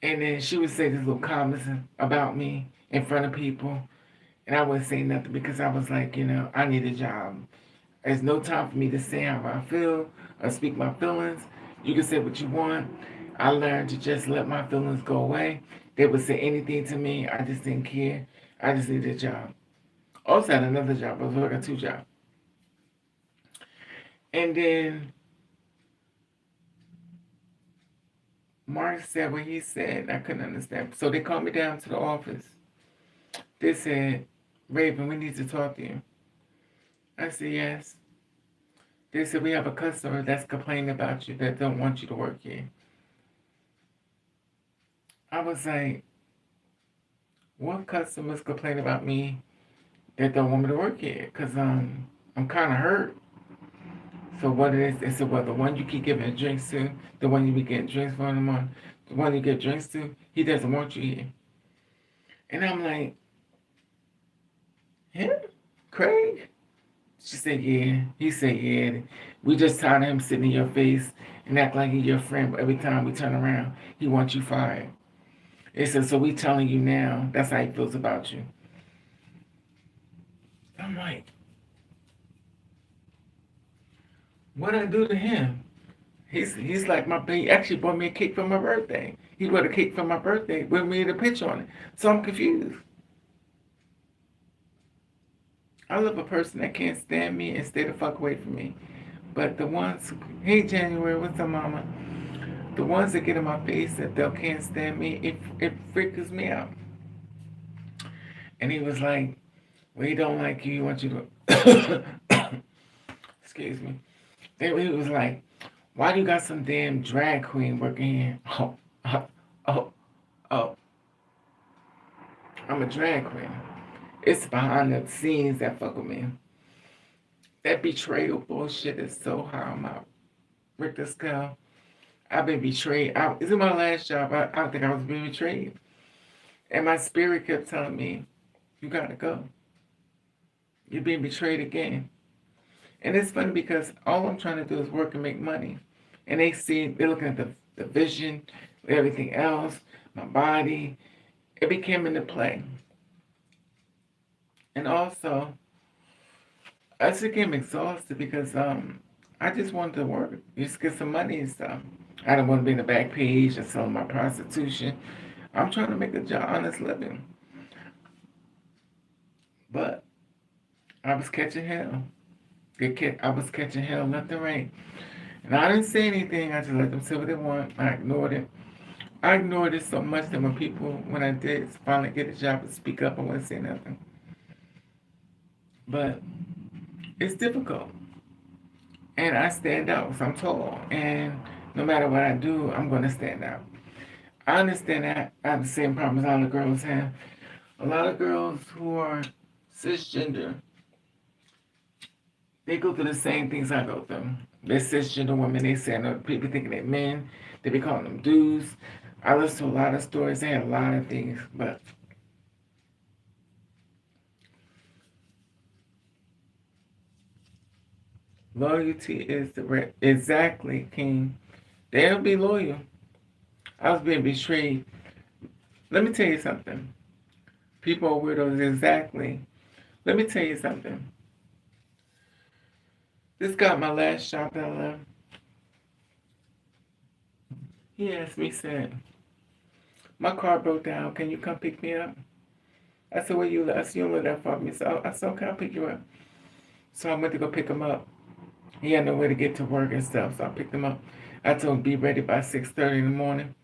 And then she would say these little comments about me in front of people. And I wouldn't say nothing because I was like, I need a job. There's no time for me to say how I feel or speak my feelings. You can say what you want. I learned to just let my feelings go away. They would say anything to me. I just didn't care. I just needed a job. Also had another job. I was working two jobs. And then Mark said what he said. I couldn't understand. So they called me down to the office. They said, Raven, we need to talk to you. I said, yes. They said, we have a customer that's complaining about you that don't want you to work here. I was like, what customers complain about me that don't want me to work here? Because I'm kind of hurt. So what it is, they said, well, the one you keep giving drinks to, the one you be getting drinks for in the morning, the one you get drinks to, he doesn't want you here. And I'm like, him? Craig? She said, yeah. He said, yeah. We just tired of him sitting in your face and act like he's your friend, but every time we turn around, he wants you fired. They said, so we telling you now, that's how he feels about you. I'm like, what I do to him? He's like he actually bought me a cake for my birthday. He bought a cake for my birthday with me the picture on it. So I'm confused. I love a person that can't stand me and stay the fuck away from me. But the ones, hey January, what's up, mama? The ones that get in my face that they can't stand me, it freaks me out. And he was like, well, he don't like you. He wants you to, excuse me. Then he was like, why do you got some damn drag queen working here? Oh, oh, oh. I'm a drag queen. It's behind the scenes that fuck with me. That betrayal bullshit is so high on my Richter scale. I've been betrayed. This is my last job. I don't think I was being betrayed. And my spirit kept telling me, you gotta go. You're being betrayed again. And it's funny because all I'm trying to do is work and make money. And they're looking at the vision, everything else, my body. It became into play. And also, I just became exhausted because I just wanted to work, just get some money and stuff. I don't want to be in the back page and selling my prostitution. I'm trying to make a job, honest living. But I was catching hell. I was catching hell left and right. And I didn't say anything. I just let them say what they want. I ignored it. I ignored it so much that when I did finally get a job to speak up, I wouldn't say nothing. But it's difficult. And I stand out because I'm tall. And no matter what I do, I'm going to stand out. I understand that I have the same problems a lot of girls have. A lot of girls who are cisgender, they go through the same things I go through. They're cisgender women. They say, I know people thinking they're men. They be calling them dudes. I listen to a lot of stories. They had a lot of things. But loyalty is exactly, King. They'll be loyal. I was being betrayed. Let me tell you something. People are weirdos, exactly. Let me tell you something. This got my last job that I left. He asked me, said, my car broke down. Can you come pick me up? I said, where you live? I said, you don't live that far from me. So I said, okay, I'll pick you up. So I went to go pick him up. He had no way to get to work and stuff, so I picked him up. I told him be ready by 6:30 in the morning.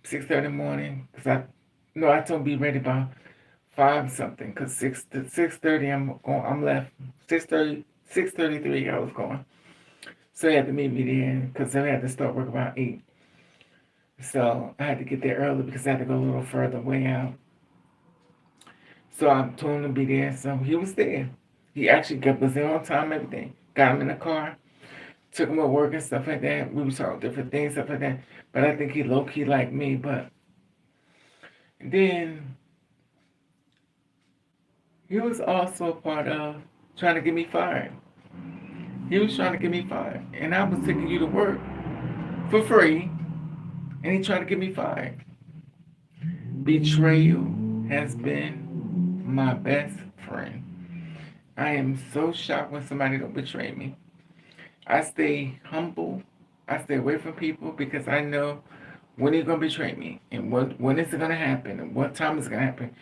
6:30 in the morning, cause I told him be ready by 5 something, cause 6:30 I'm left. 6:33 I was going. So he had to meet me there, cause then I had to start work about 8. So I had to get there early because I had to go a little further way out. So I told him to be there. So he was there. He actually was there on time, everything. Got him in the car, took him to work and stuff like that. We were talking different things, stuff like that. But I think he low key like me. But then he was also a part of trying to get me fired. He was trying to get me fired. And I was taking you to work for free. And he tried to get me fired. Betrayal has been my best friend. I am so shocked when somebody don't betray me. I stay humble. I stay away from people because I know when they're gonna betray me and when is it gonna happen and what time is it gonna happen.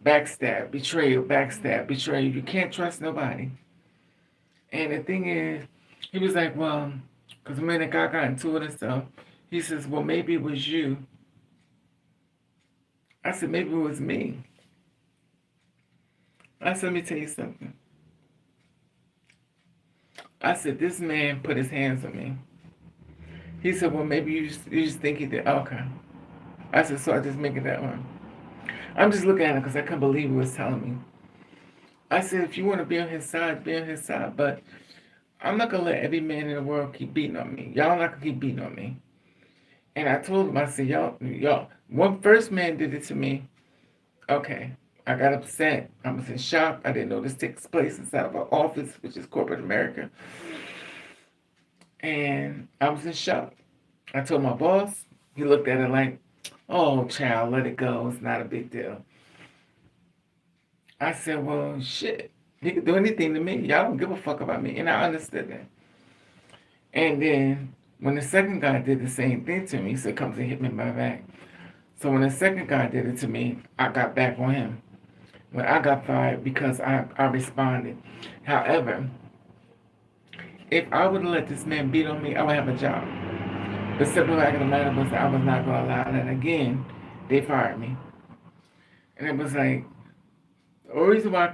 Backstab, betrayal, backstab, betrayal. You can't trust nobody. And the thing is, he was like, well, because when the guy got into it and stuff, he says, well, maybe it was you. I said, maybe it was me. I said, let me tell you something. I said, this man put his hands on me. He said, well, maybe you just think he did. Okay. I said, so I just make it that one. I'm just looking at him because I couldn't believe he was telling me. I said, if you want to be on his side, be on his side. But I'm not going to let every man in the world keep beating on me. Y'all not going to keep beating on me. And I told him, I said, y'all, one first man did it to me. Okay. I got upset. I was in shock. I didn't know this takes place inside of our office, which is corporate America. And I was in shock. I told my boss. He looked at it like, oh, child, let it go. It's not a big deal. I said, well, shit. He could do anything to me. Y'all don't give a fuck about me. And I understood that. And then when the second guy did the same thing to me, he said, comes and hit me in my back. So when the second guy did it to me, I got back on him. When I got fired because I responded. However, if I would have let this man beat on me, I would have a job. The simple fact of the matter was that I was not going to allow that again. They fired me. And it was like, the reason why it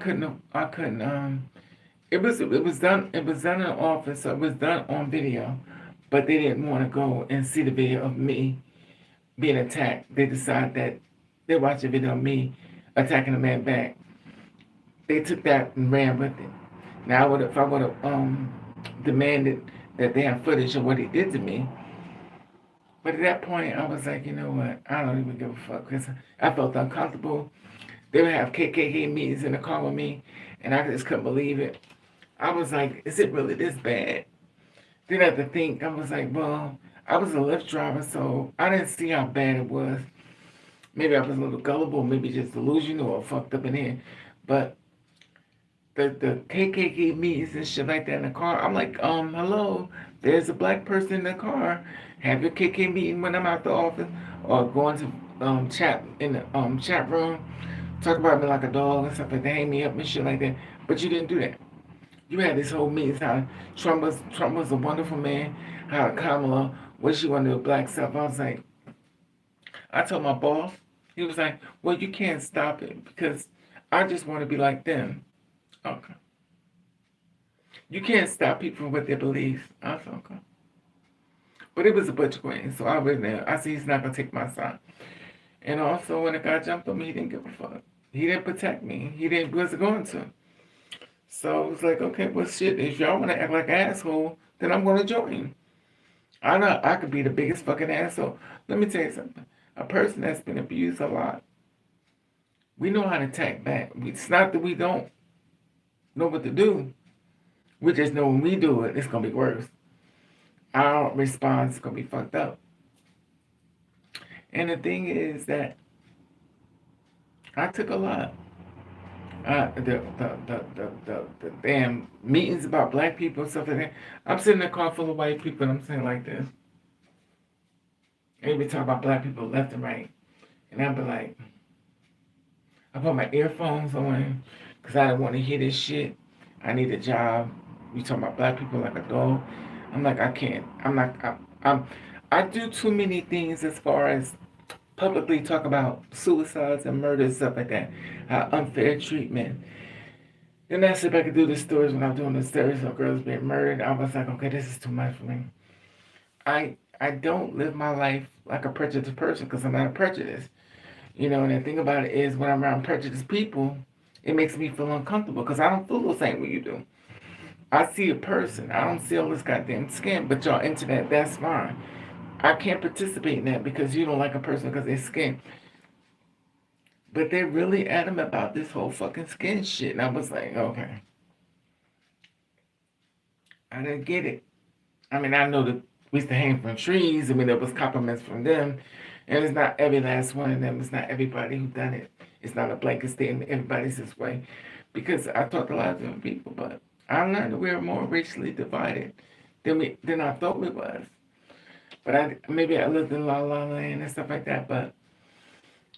was done in the office, so it was done on video, but they didn't want to go and see the video of me being attacked. They decided that they watched a video of me attacking a man back. They took that and ran with it. Now, if I would have demanded that they have footage of what he did to me, but at that point, I was like, you know what? I don't even give a fuck because I felt uncomfortable. They would have KKK meetings in the car with me, and I just couldn't believe it. I was like, is it really this bad? Then I had to think, I was like, well, I was a Lyft driver, so I didn't see how bad it was. Maybe I was a little gullible, maybe just delusional or fucked up in here. But the KKK meetings and shit like that in the car, I'm like, hello, there's a black person in the car. Have your KK meeting when I'm out the office, or going to chat in the chat room, talk about me like a dog and stuff like that, hang me up and shit like that. But you didn't do that. You had this whole meeting how Trump was a wonderful man, how Kamala, what she wanted to do black self. I was like, I told my boss, he was like, well, you can't stop it because I just want to be like them. Okay. You can't stop people with their beliefs. I said, okay. But it was a butch queen, so I was there. I said, he's not going to take my side. And also, when the guy jumped on me, he didn't give a fuck. He didn't protect me. He wasn't going to. So I was like, okay, well, shit, if y'all want to act like an asshole, then I'm going to join. I know I could be the biggest fucking asshole. Let me tell you something. A person that's been abused a lot, we know how to attack back. It's not that we don't know what to do. We just know when we do it, it's going to be worse. Our response is going to be fucked up. And the thing is that I took a lot. The damn meetings about black people and stuff like that. I'm sitting in a car full of white people and I'm saying like this. And we talk about black people left and right. And I'll be like, I put my earphones on because I didn't want to hear this shit. I need a job. You talking about black people like a dog? I'm like, I can't. I'm not. I do too many things as far as publicly talk about suicides and murders, stuff like that. Unfair treatment. Then I sit back and do the stories when I'm doing the stories of girls being murdered. I was like, okay, this is too much for me. I don't live my life like a prejudiced person because I'm not a prejudice. You know, and the thing about it is when I'm around prejudiced people, it makes me feel uncomfortable because I don't feel the same way you do. I see a person. I don't see all this goddamn skin, but y'all into that. That's fine. I can't participate in that because you don't like a person because they skin. But they're really adamant about this whole fucking skin shit. And I was like, okay. I didn't get it. I mean, I know that we used to hang from trees. I mean, there was compliments from them. And it's not every last one of them. It's not everybody who done it. It's not a blanket statement. Everybody's this way. Because I talked to a lot of different people, but I learned that we are more racially divided than I thought we was. But maybe I lived in La La Land and stuff like that, but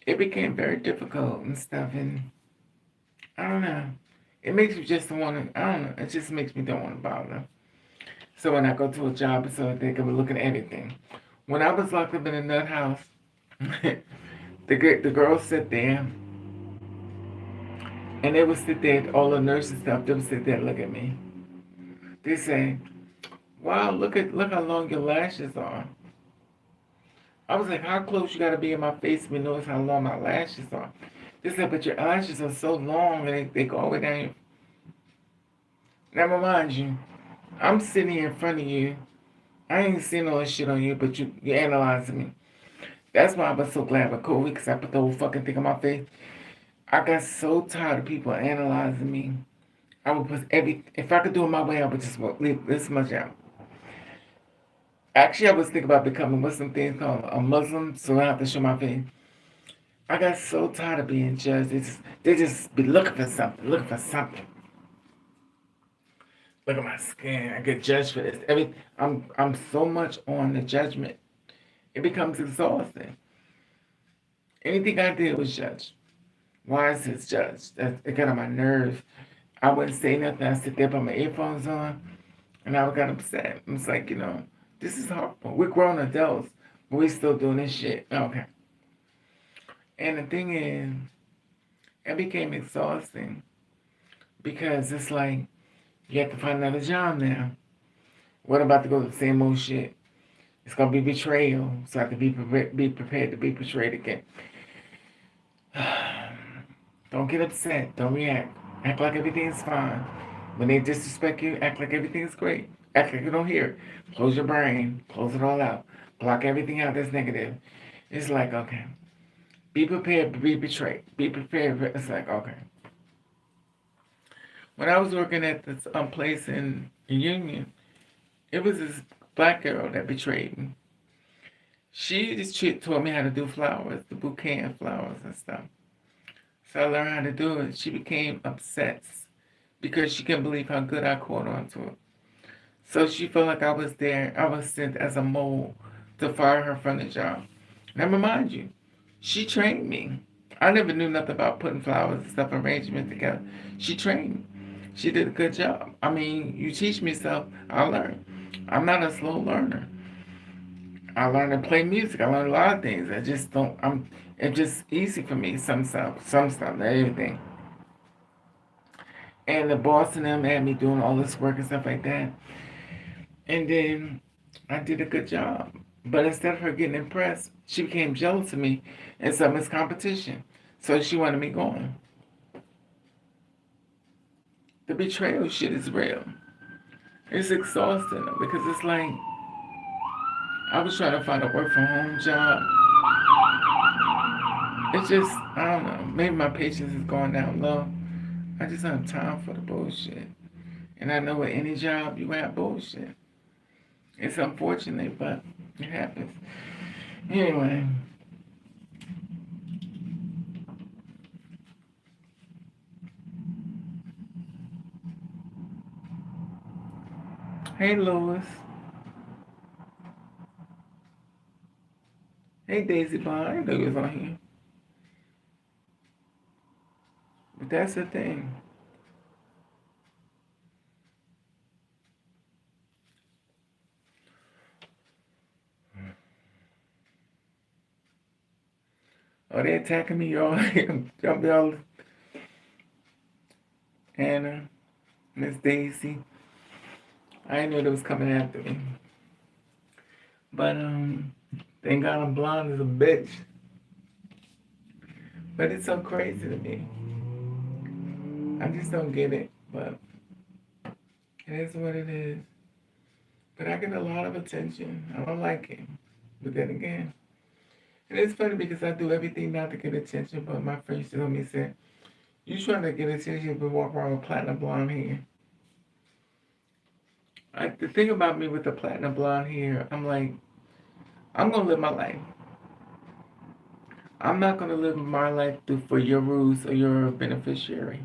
it became very difficult and stuff, and I don't know. It makes me just want to. I don't know. It just makes me don't want to bother. So when I go to a job, so I think I'm looking at everything. When I was locked up in a nut house, the girls sit there, and they would sit there. All the nurses stuff. They would sit there and look at me. They say, "Wow, look how long your lashes are." I was like, "How close you got to be in my face to notice how long my lashes are?" They said, "But your lashes are so long, and they go all the way down." Now, mind you, I'm sitting here in front of you. I ain't seen all this shit on you, but you analyzing me. That's why I was so glad with COVID, because I put the whole fucking thing on my face. I got so tired of people analyzing me. I would put if I could do it my way, I would just leave this much out. Actually, I was thinking about becoming what's some things called a Muslim, so I have to show my face. I got so tired of being judged. They just be looking for something, looking for something. Look at my skin. I get judged for this. I'm so much on the judgment. It becomes exhausting. Anything I did was judged. Why is this judged? It got on my nerves. I wouldn't say nothing. I sit there, put my earphones on, and I got upset. It's like, this is horrible. We're grown adults, but we still doing this shit. Okay. And the thing is, it became exhausting because it's like you have to find another job now. What about to go to the same old shit? It's gonna be betrayal, so I have to be prepared to be betrayed again. Don't get upset. Don't react. Act like everything's fine. When they disrespect you, act like everything's great. Act like you don't hear it. Close your brain. Close it all out. Block everything out that's negative. It's like, okay. Be prepared to be betrayed. Be prepared. It's like, okay. When I was working at this place in Union, it was this black girl that betrayed me. She just taught me how to do flowers, the bouquet of flowers and stuff. So I learned how to do it. She became obsessed because she couldn't believe how good I caught on to it. So she felt like I was there. I was sent as a mole to fire her from the job. Now, remind you, she trained me. I never knew nothing about putting flowers and stuff, arrangement together. She trained me. She did a good job. I mean, you teach me stuff, I learn. I'm not a slow learner. I learned to play music. I learned a lot of things. I just don't. It's just easy for me. Some stuff, not everything. And the boss and them had me doing all this work and stuff like that. And then I did a good job. But instead of her getting impressed, she became jealous of me and said it's competition. So she wanted me going. The betrayal shit is real. It's exhausting because it's like I was trying to find a work from home job. It's just, I don't know, maybe my patience is going down low. I just don't have time for the bullshit. And I know with any job, you have bullshit. It's unfortunate, but it happens. Anyway, hey Lois. Hey Daisy Bond. I didn't know you was on here. But that's the thing. Oh, they attacking me, y'all. Y'all be all Anna, Miss Daisy. I didn't know they was coming after me. But thank God I'm blonde as a bitch. But it's so crazy to me. I just don't get it. But it is what it is. But I get a lot of attention. I don't like it. But then again, and it's funny because I do everything not to get attention. But my friend told me, said, "You trying to get attention, but walk around with platinum blonde hair." The thing about me with the platinum blonde hair, I'm like, I'm gonna live my life. I'm not gonna live my life for your rules or your beneficiary.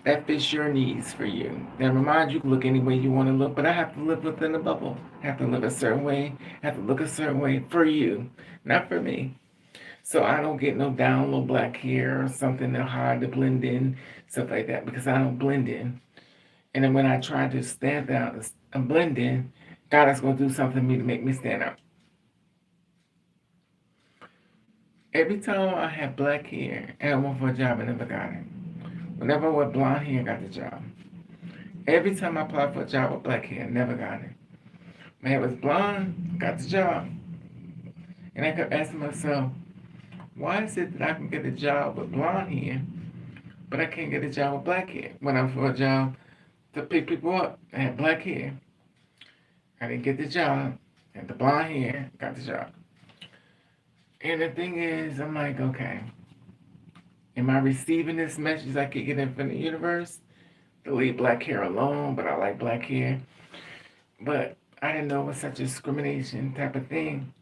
That fits your needs for you. Never mind, you can look any way you want to look, but I have to live within a bubble. I have to live a certain way. I have to look a certain way for you, not for me. So I don't get no down low black hair or something that hard to blend in, stuff like that, because I don't blend in. And then when I try to stand out and blend in, God is going to do something to me to make me stand out. Every time I had black hair and I went for a job, I never got it. Whenever I wore blonde hair, I got the job. Every time I applied for a job with black hair, I never got it. My hair was blonde, got the job. And I kept asking myself, why is it that I can get a job with blonde hair, but I can't get a job with black hair? When I was for a job to pick people up, I had black hair. I didn't get the job. And the blonde hair got the job. And the thing is, I'm like, okay, am I receiving this message I could get in from the universe? To leave black hair alone, but I like black hair. But I didn't know it was such a discrimination type of thing.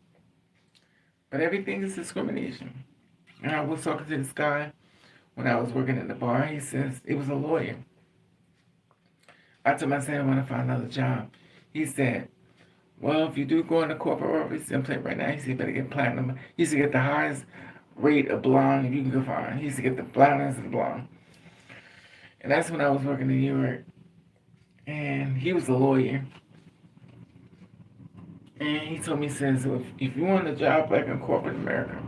But everything is discrimination. And I was talking to this guy when I was working at the bar. He says, he was a lawyer. I told him, I said, I want to find another job. He said, well, if you do go into corporate office, I'm saying right now, he said, you better get platinum. He used to get the highest rate of blonde if you can go find. He used to get the blondest of the blonde. And that's when I was working in New York. And he was a lawyer. And he told me, he says, if you want a job like in corporate America,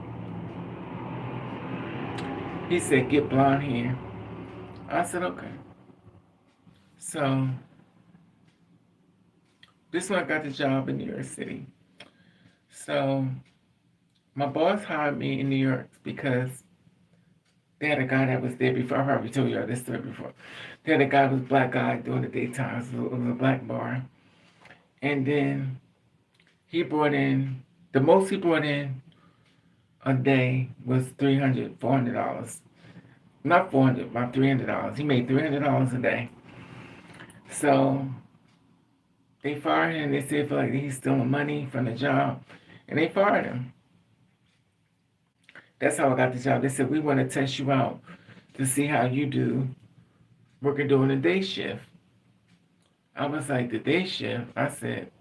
he said, get blonde hair. I said, okay. So, this one I got the job in New York City. So, my boss hired me in New York because they had a guy that was there before. I probably told you all this story before. They had a guy who was a black guy during the daytime. So it was a black bar. And then he brought in, the most he brought in a day was $400. Not 400, about $300. He made $300 a day. So they fired him. They said feel like he's stealing money from the job, and they fired him. That's how I got the job. They said we want to test you out to see how you do working during the day shift. I was like, the day shift? I said,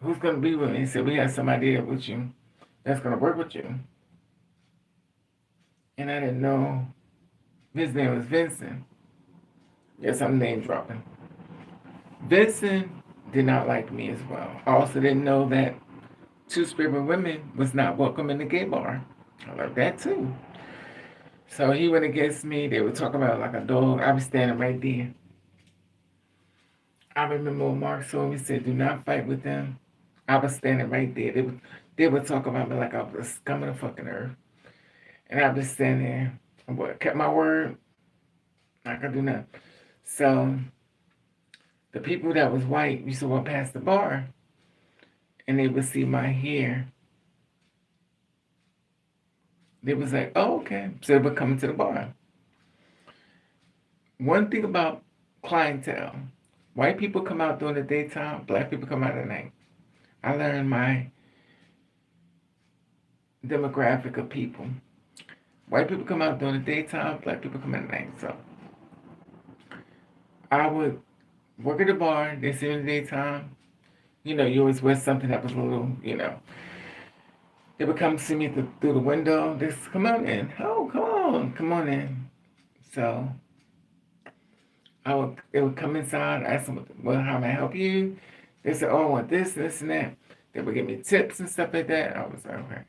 who's going to be with me? He said, we have somebody there with you that's going to work with you. And I didn't know his name was Vincent. Yes, I'm name dropping. Vincent did not like me as well. I also didn't know that two-spirit women was not welcome in the gay bar. I learned that too. So he went against me. They were talking about like a dog. I was standing right there. I remember when Mark told me, he said, do not fight with them. I was standing right there. They would talk about me like I was a scum of the fucking earth. And I was standing there. I kept my word. I could do nothing. So the people that was white used to walk past the bar and they would see my hair. They was like, oh, okay. So they would come into the bar. One thing about clientele, white people come out during the daytime, black people come out at night. I learned my demographic of people. White people come out during the daytime, black people come out at night. So I would work at the bar, they see me in the daytime. You know, you always wear something that was a little, They would come see me through the window. They said, come on in. Oh, come on in. So they would come inside, ask them, well, how may I help you? They said, oh, I want this, and that. They would give me tips and stuff like that. I was like, okay.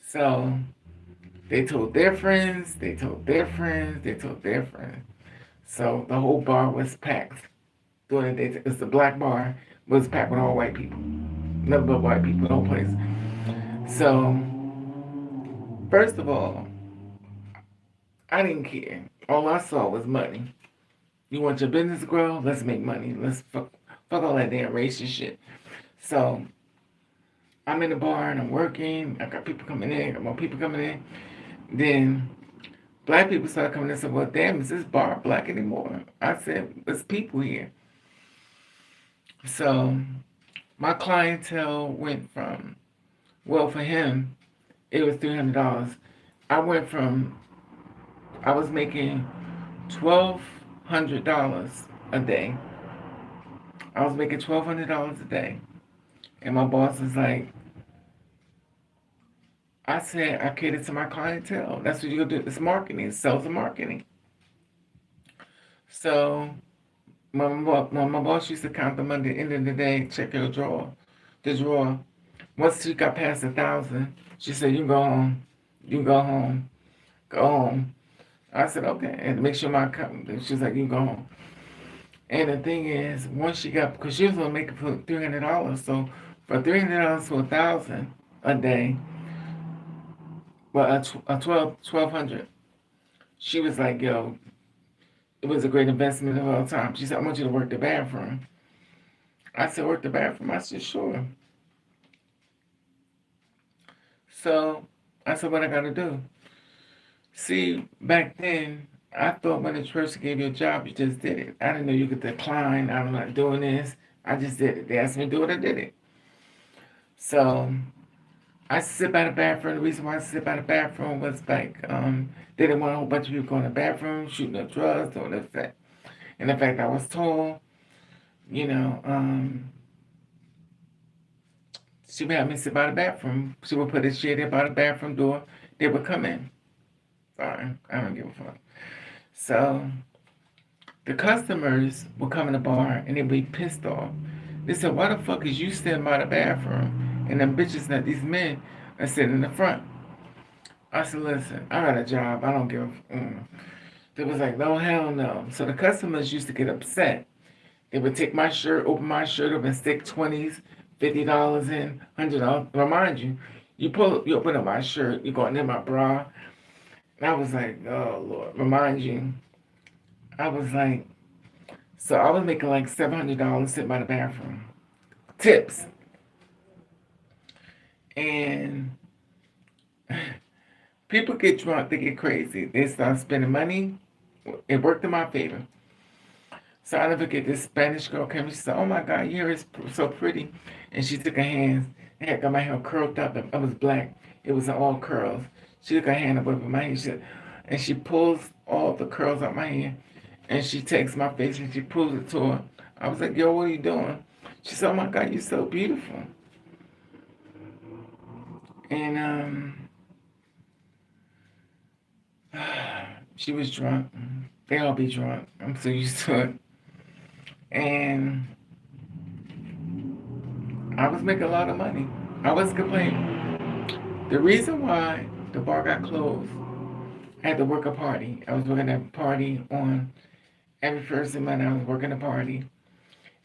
So they told their friends, they told their friends, they told their friends. So the whole bar was packed. During the day, it's the black bar was packed with all white people. Nothing but white people, no place. So, first of all, I didn't care. All I saw was money. You want your business to grow? Let's make money. Let's fuck all that damn racist shit. So, I'm in the bar and I'm working. I got people coming in. I got more people coming in. Then black people started coming in and said, well, damn, is this bar black anymore? I said, there's people here. So my clientele went from, well, for him, it was $300. I was making $1,200 a day. I was making $1,200 a day. And my boss was like, I said, I cater to my clientele. That's what you're going to do. It's marketing, sales and marketing. So my boss used to count them at the end of the day, check the drawer. Once she got past 1,000, she said, you can go home. You can go home. Go home. I said, okay. And make sure my account, she was like, you can go home. And the thing is, once she got, because she was going to make it for $300. So for $300 to 1,000 a day, well, $1,200. She was like, yo, it was a great investment of all time. She said, I want you to work the bathroom. I said, work the bathroom? I said, sure. So I said, what I got to do? See, back then, I thought when the church gave you a job, you just did it. I didn't know you could decline. I'm not doing this. I just did it. They asked me to do it, I did it. So I sit by the bathroom. The reason why I sit by the bathroom was like, they didn't want a whole bunch of people going to the bathroom, shooting up drugs, doing this, that. And the fact I was tall, you know, she would have me sit by the bathroom. She would put a chair there by the bathroom door. They would come in. Fine, I don't give a fuck. So the customers would come in the bar and they'd be pissed off. They said, why the fuck is you sitting by the bathroom and them bitches that these men are sitting in the front? I said, listen, I got a job. I don't give a They was like, no, hell no. So the customers used to get upset. They would take my shirt, open my shirt up and stick 20s, $50 in, $100. Remind you, you open up my shirt, you go in my bra. And I was like, oh Lord, remind you. I was like, so I was making like $700 sitting by the bathroom. Tips. And people get drunk, they get crazy. They start spending money. It worked in my favor. So I never forget this Spanish girl came. She said, oh my God, your hair is so pretty. And she took her hands and had got my hair curled up. I was black. It was all curls. She took her hand up over my hair. And she pulls all the curls out my hair. And she takes my face and she pulls it to her. I was like, yo, what are you doing? She said, oh my God, you're so beautiful. And she was drunk. They all be drunk. I'm so used to it. And I was making a lot of money. I wasn't complaining. The reason why the bar got closed, I had to work a party. I was working a party on every first of the month. I was working a party.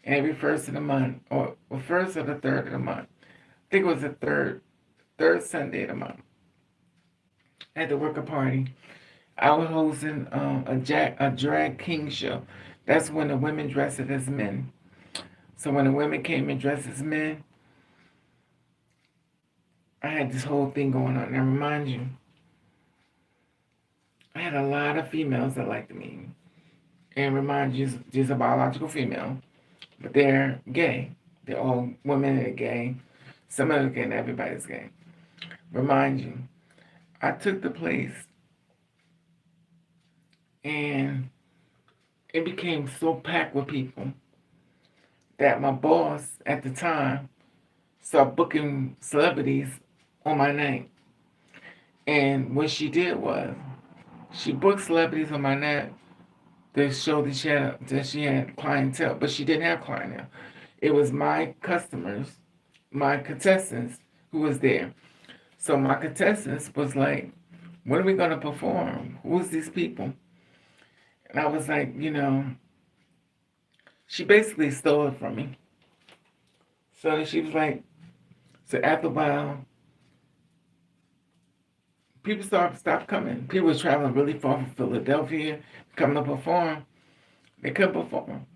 And every first of the month, or first or the third of the month, I think it was the third Sunday of the month, I had to work a party. I was hosting a drag king show. That's when the women dressed as men. So when the women came and dressed as men, I had this whole thing going on. Now remind you, I had a lot of females that liked me. And remind you, just a biological female, but they're gay. They're all women that are gay. Some of them are gay, and everybody's gay. Remind you, I took the place and it became so packed with people that my boss at the time started booking celebrities on my night. And what she did was she booked celebrities on my night to show that she had clientele, but she didn't have clientele. It was my customers, my contestants who was there. So my contestants was like, when are we gonna perform? Who's these people? And I was like, she basically stole it from me. So she was like, so after a while, people stopped coming. People were traveling really far from Philadelphia, coming to perform. They couldn't perform.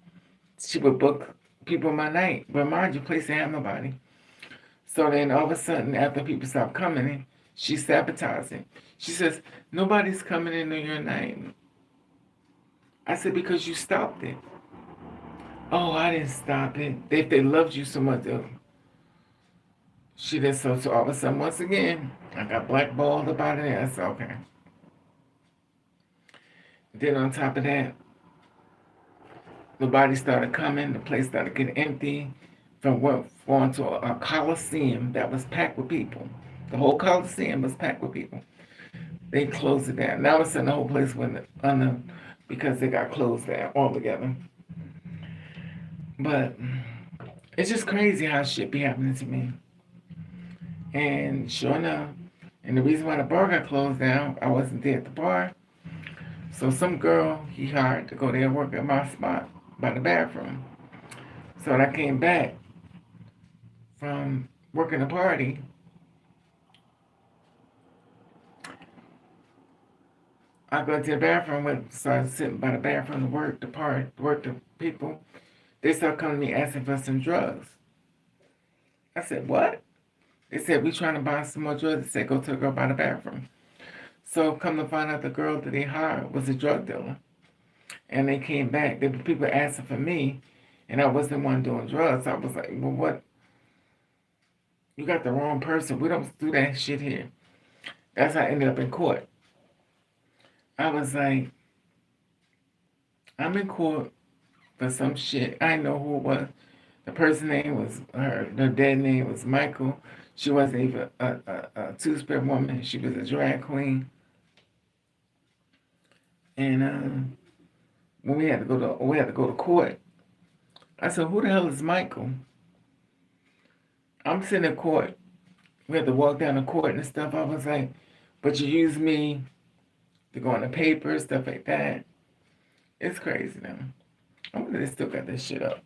She would book people my night, but mind you, place didn't have nobody. So then all of a sudden, after people stopped coming in, she sabotaged it. She says, nobody's coming into your night. I said, because you stopped it. Oh, I didn't stop it. They loved you so much. She did so all of a sudden, once again, I got blackballed about it. I said, okay. Then on top of that, nobody started coming. The place started getting empty. From going to a coliseum that was packed with people. The whole coliseum was packed with people. They closed it down. Now all of a sudden the whole place went under because they got closed down altogether. But it's just crazy how shit be happening to me. And sure enough, and the reason why the bar got closed down, I wasn't there at the bar. So some girl he hired to go there and work at my spot by the bathroom. So when I came back from working the party, I go to the bathroom and started sitting by the bathroom to work the part, work the people. They start coming to me asking for some drugs. I said, what? They said, we trying to buy some more drugs. They said, go to the girl by the bathroom. So come to find out the girl that they hired was a drug dealer. And they came back. The people asking for me, and I wasn't the one doing drugs. I was like, well, what? You got the wrong person. We don't do that shit here. That's how I ended up in court. I was like, I'm in court for some shit. I didn't know who it was. The person's name was the dead name was Michael. She wasn't even a two-spirit woman. She was a drag queen. And when we had to go to court, I said, "Who the hell is Michael?" I'm sitting in court. We had to walk down the court and stuff. I was like, "But you use me to go on the paper, stuff like that." It's crazy now. I wonder if they still got this shit up.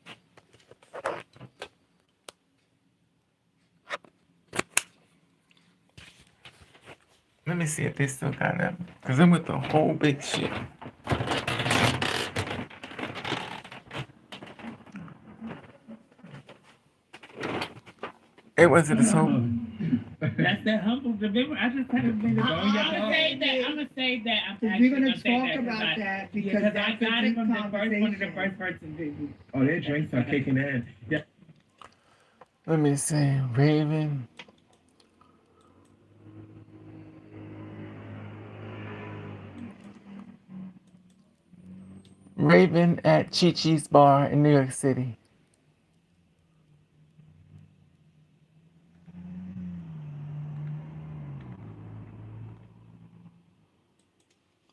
Let me see if they still got it. Because I'm with the whole big shit. It wasn't this whole. That's that humble. Remember, I just had a minute. I'm gonna say that. We're gonna talk about that because I got it from the first one of the first person. Oh, their drinks are kicking in. Yeah. Let me see. Raven. Raven at Chi-Chi's bar in New York City.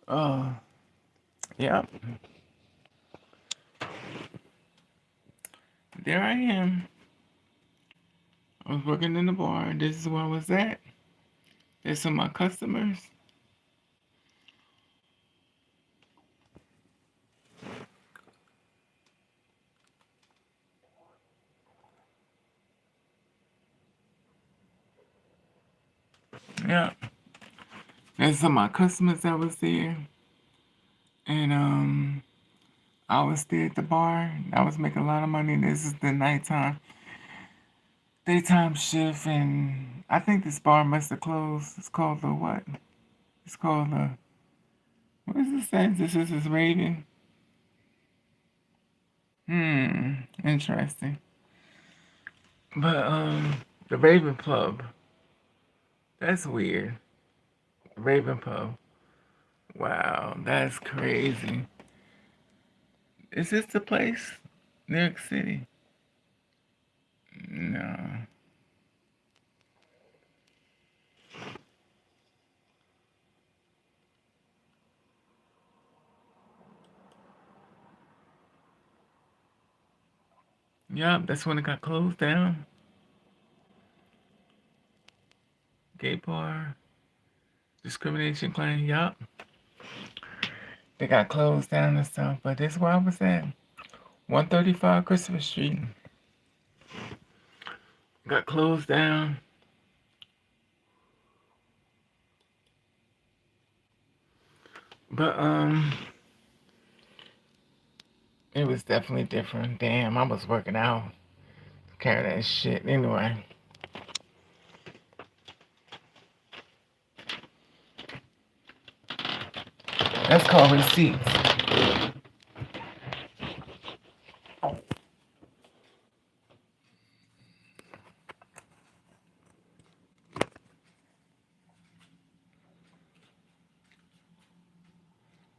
Oh, yeah. There I am. I was working in the bar. This is where I was at. There's some of my customers. Yeah. There's some of my customers that was there. And I was there at the bar. I was making a lot of money. This is the daytime shift, and I think this bar must have closed. It's called the what? It's called the, what is this say? This is Raven. Interesting. But the Raven Pub. That's weird. Raven Pub. Wow, that's crazy. Is this the place? New York City? No. Yup, that's when it got closed down. Gay bar, discrimination claim. Yup, they got closed down and stuff. But this is where I was at. 135 Christopher Street got closed down. But it was definitely different. Damn, I was working out. Carry that shit. Anyway. That's called receipts.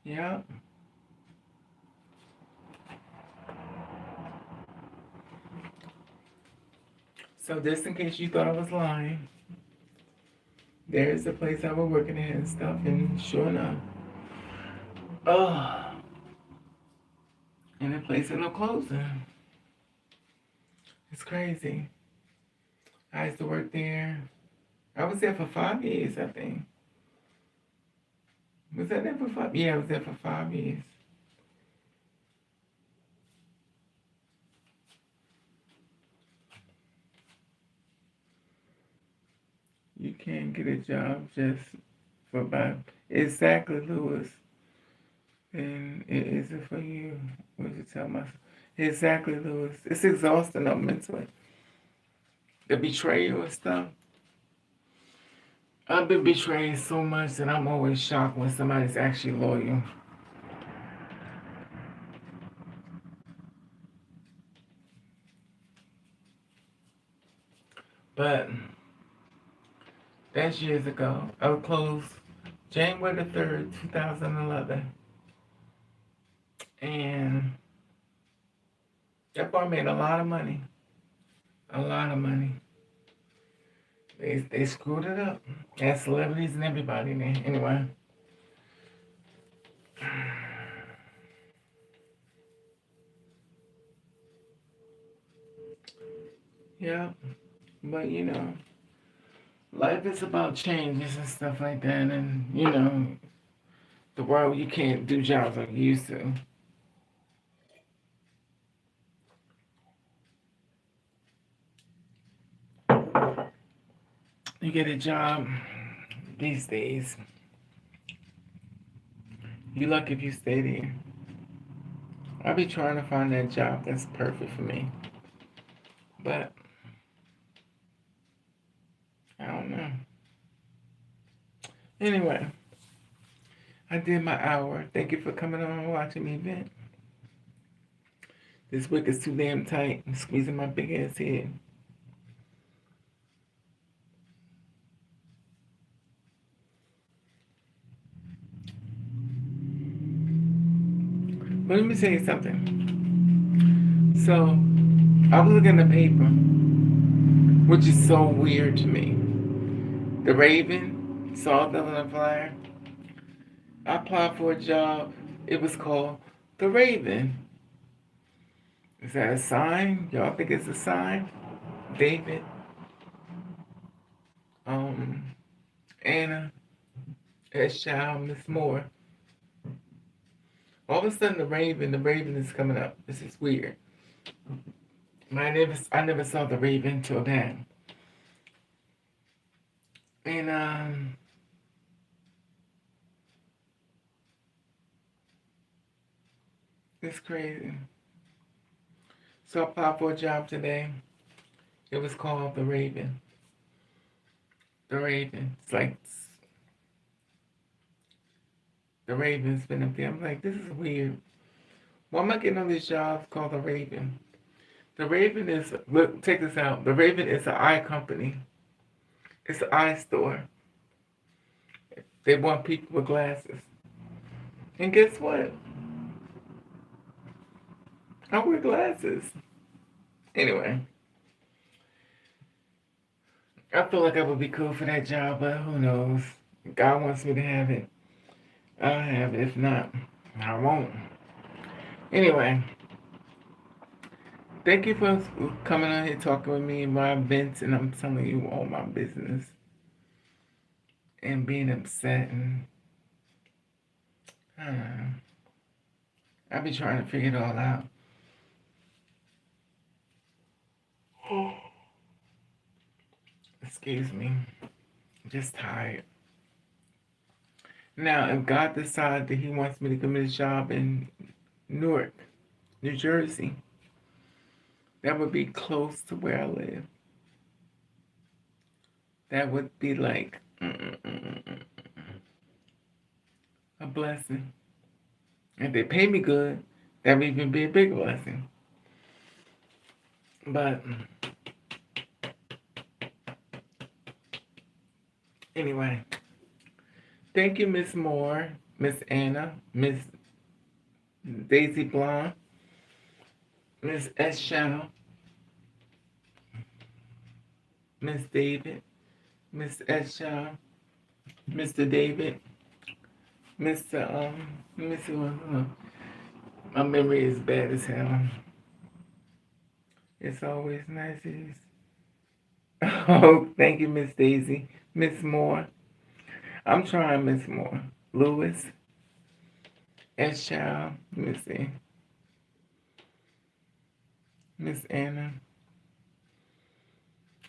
Yep. So just in case you thought I was lying, there's the place I was working at and stuff, and sure enough, oh, and the place ain't no closing. It's crazy. I used to work there. I was there for 5 years, I think. Was I there for 5? Yeah, I was there for 5 years. You can't get a job just for by exactly, Lewis. And it isn't for you. What you tell myself? Exactly, Lewis. It's exhausting up mentally. The betrayal and stuff. I've been betrayed so much that I'm always shocked when somebody's actually loyal. But that's years ago. I was closed January the 3rd, 2011. And that bar made a lot of money. A lot of money. They screwed it up. They had celebrities and everybody in there. Anyway. Yeah. But you know, life is about changes and stuff like that. And you know, the world, you can't do jobs like you used to. You get a job these days. You lucky if you stay there. I'll be trying to find that job that's perfect for me. But I don't know. Anyway, I did my hour. Thank you for coming on and watching me vent. This wig is too damn tight. I'm squeezing my big ass head. But let me tell you something. So, I was looking at the paper, which is so weird to me. The Raven, saw them on the flyer. I applied for a job. It was called The Raven. Is that a sign? Y'all think it's a sign? David, Anna, S. Child, Miss Moore. All of a sudden, the Raven is coming up. This is weird. I never saw the Raven till then. And it's crazy. So I applied for a job today. It was called The Raven. The Raven. It's like The Raven's been up there. I'm like, this is weird. Why am I getting on these jobs called The Raven? The Raven is, look, check this out. The Raven is an eye company. It's an eye store. They want people with glasses. And guess what? I wear glasses. Anyway. I feel like I would be cool for that job, but who knows? God wants me to have it. I'll have it. If not, I won't. Anyway. Thank you for coming on here talking with me and my events, and I'm telling you all my business and being upset and I be trying to figure it all out. Excuse me. Just tired. Now, if God decides that He wants me to come to this job in Newark, New Jersey, that would be close to where I live. That would be like a blessing. If they pay me good, that would even be a big blessing. But anyway, thank you, Miss Moore, Miss Anna, Miss Daisy Blonde, Miss S. Shadow, Miss David, Miss S. Shadow, Mr. David, Mr. Let me see what. My memory is bad as hell. It's always nice. Oh, thank you, Miss Daisy, Miss Moore. I'm trying, Miss Moore. Lewis, S. Child. Let me see. Miss Anna.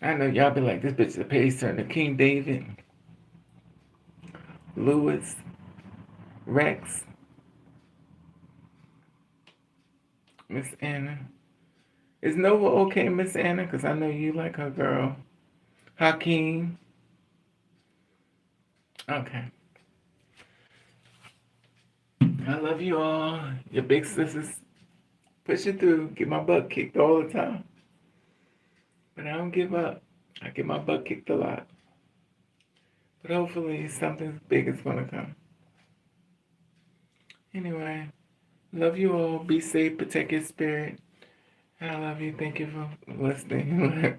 I know y'all be like, this bitch is a pay turner. King David, Lewis, Rex, Miss Anna. Is Nova okay, Miss Anna? Because I know you like her, girl. Hakeem. Okay. I love you all. Your big sisters. Push it through. Get my butt kicked all the time. But I don't give up. I get my butt kicked a lot. But hopefully something big is going to come. Anyway, love you all. Be safe. Protect your spirit. I love you. Thank you for listening.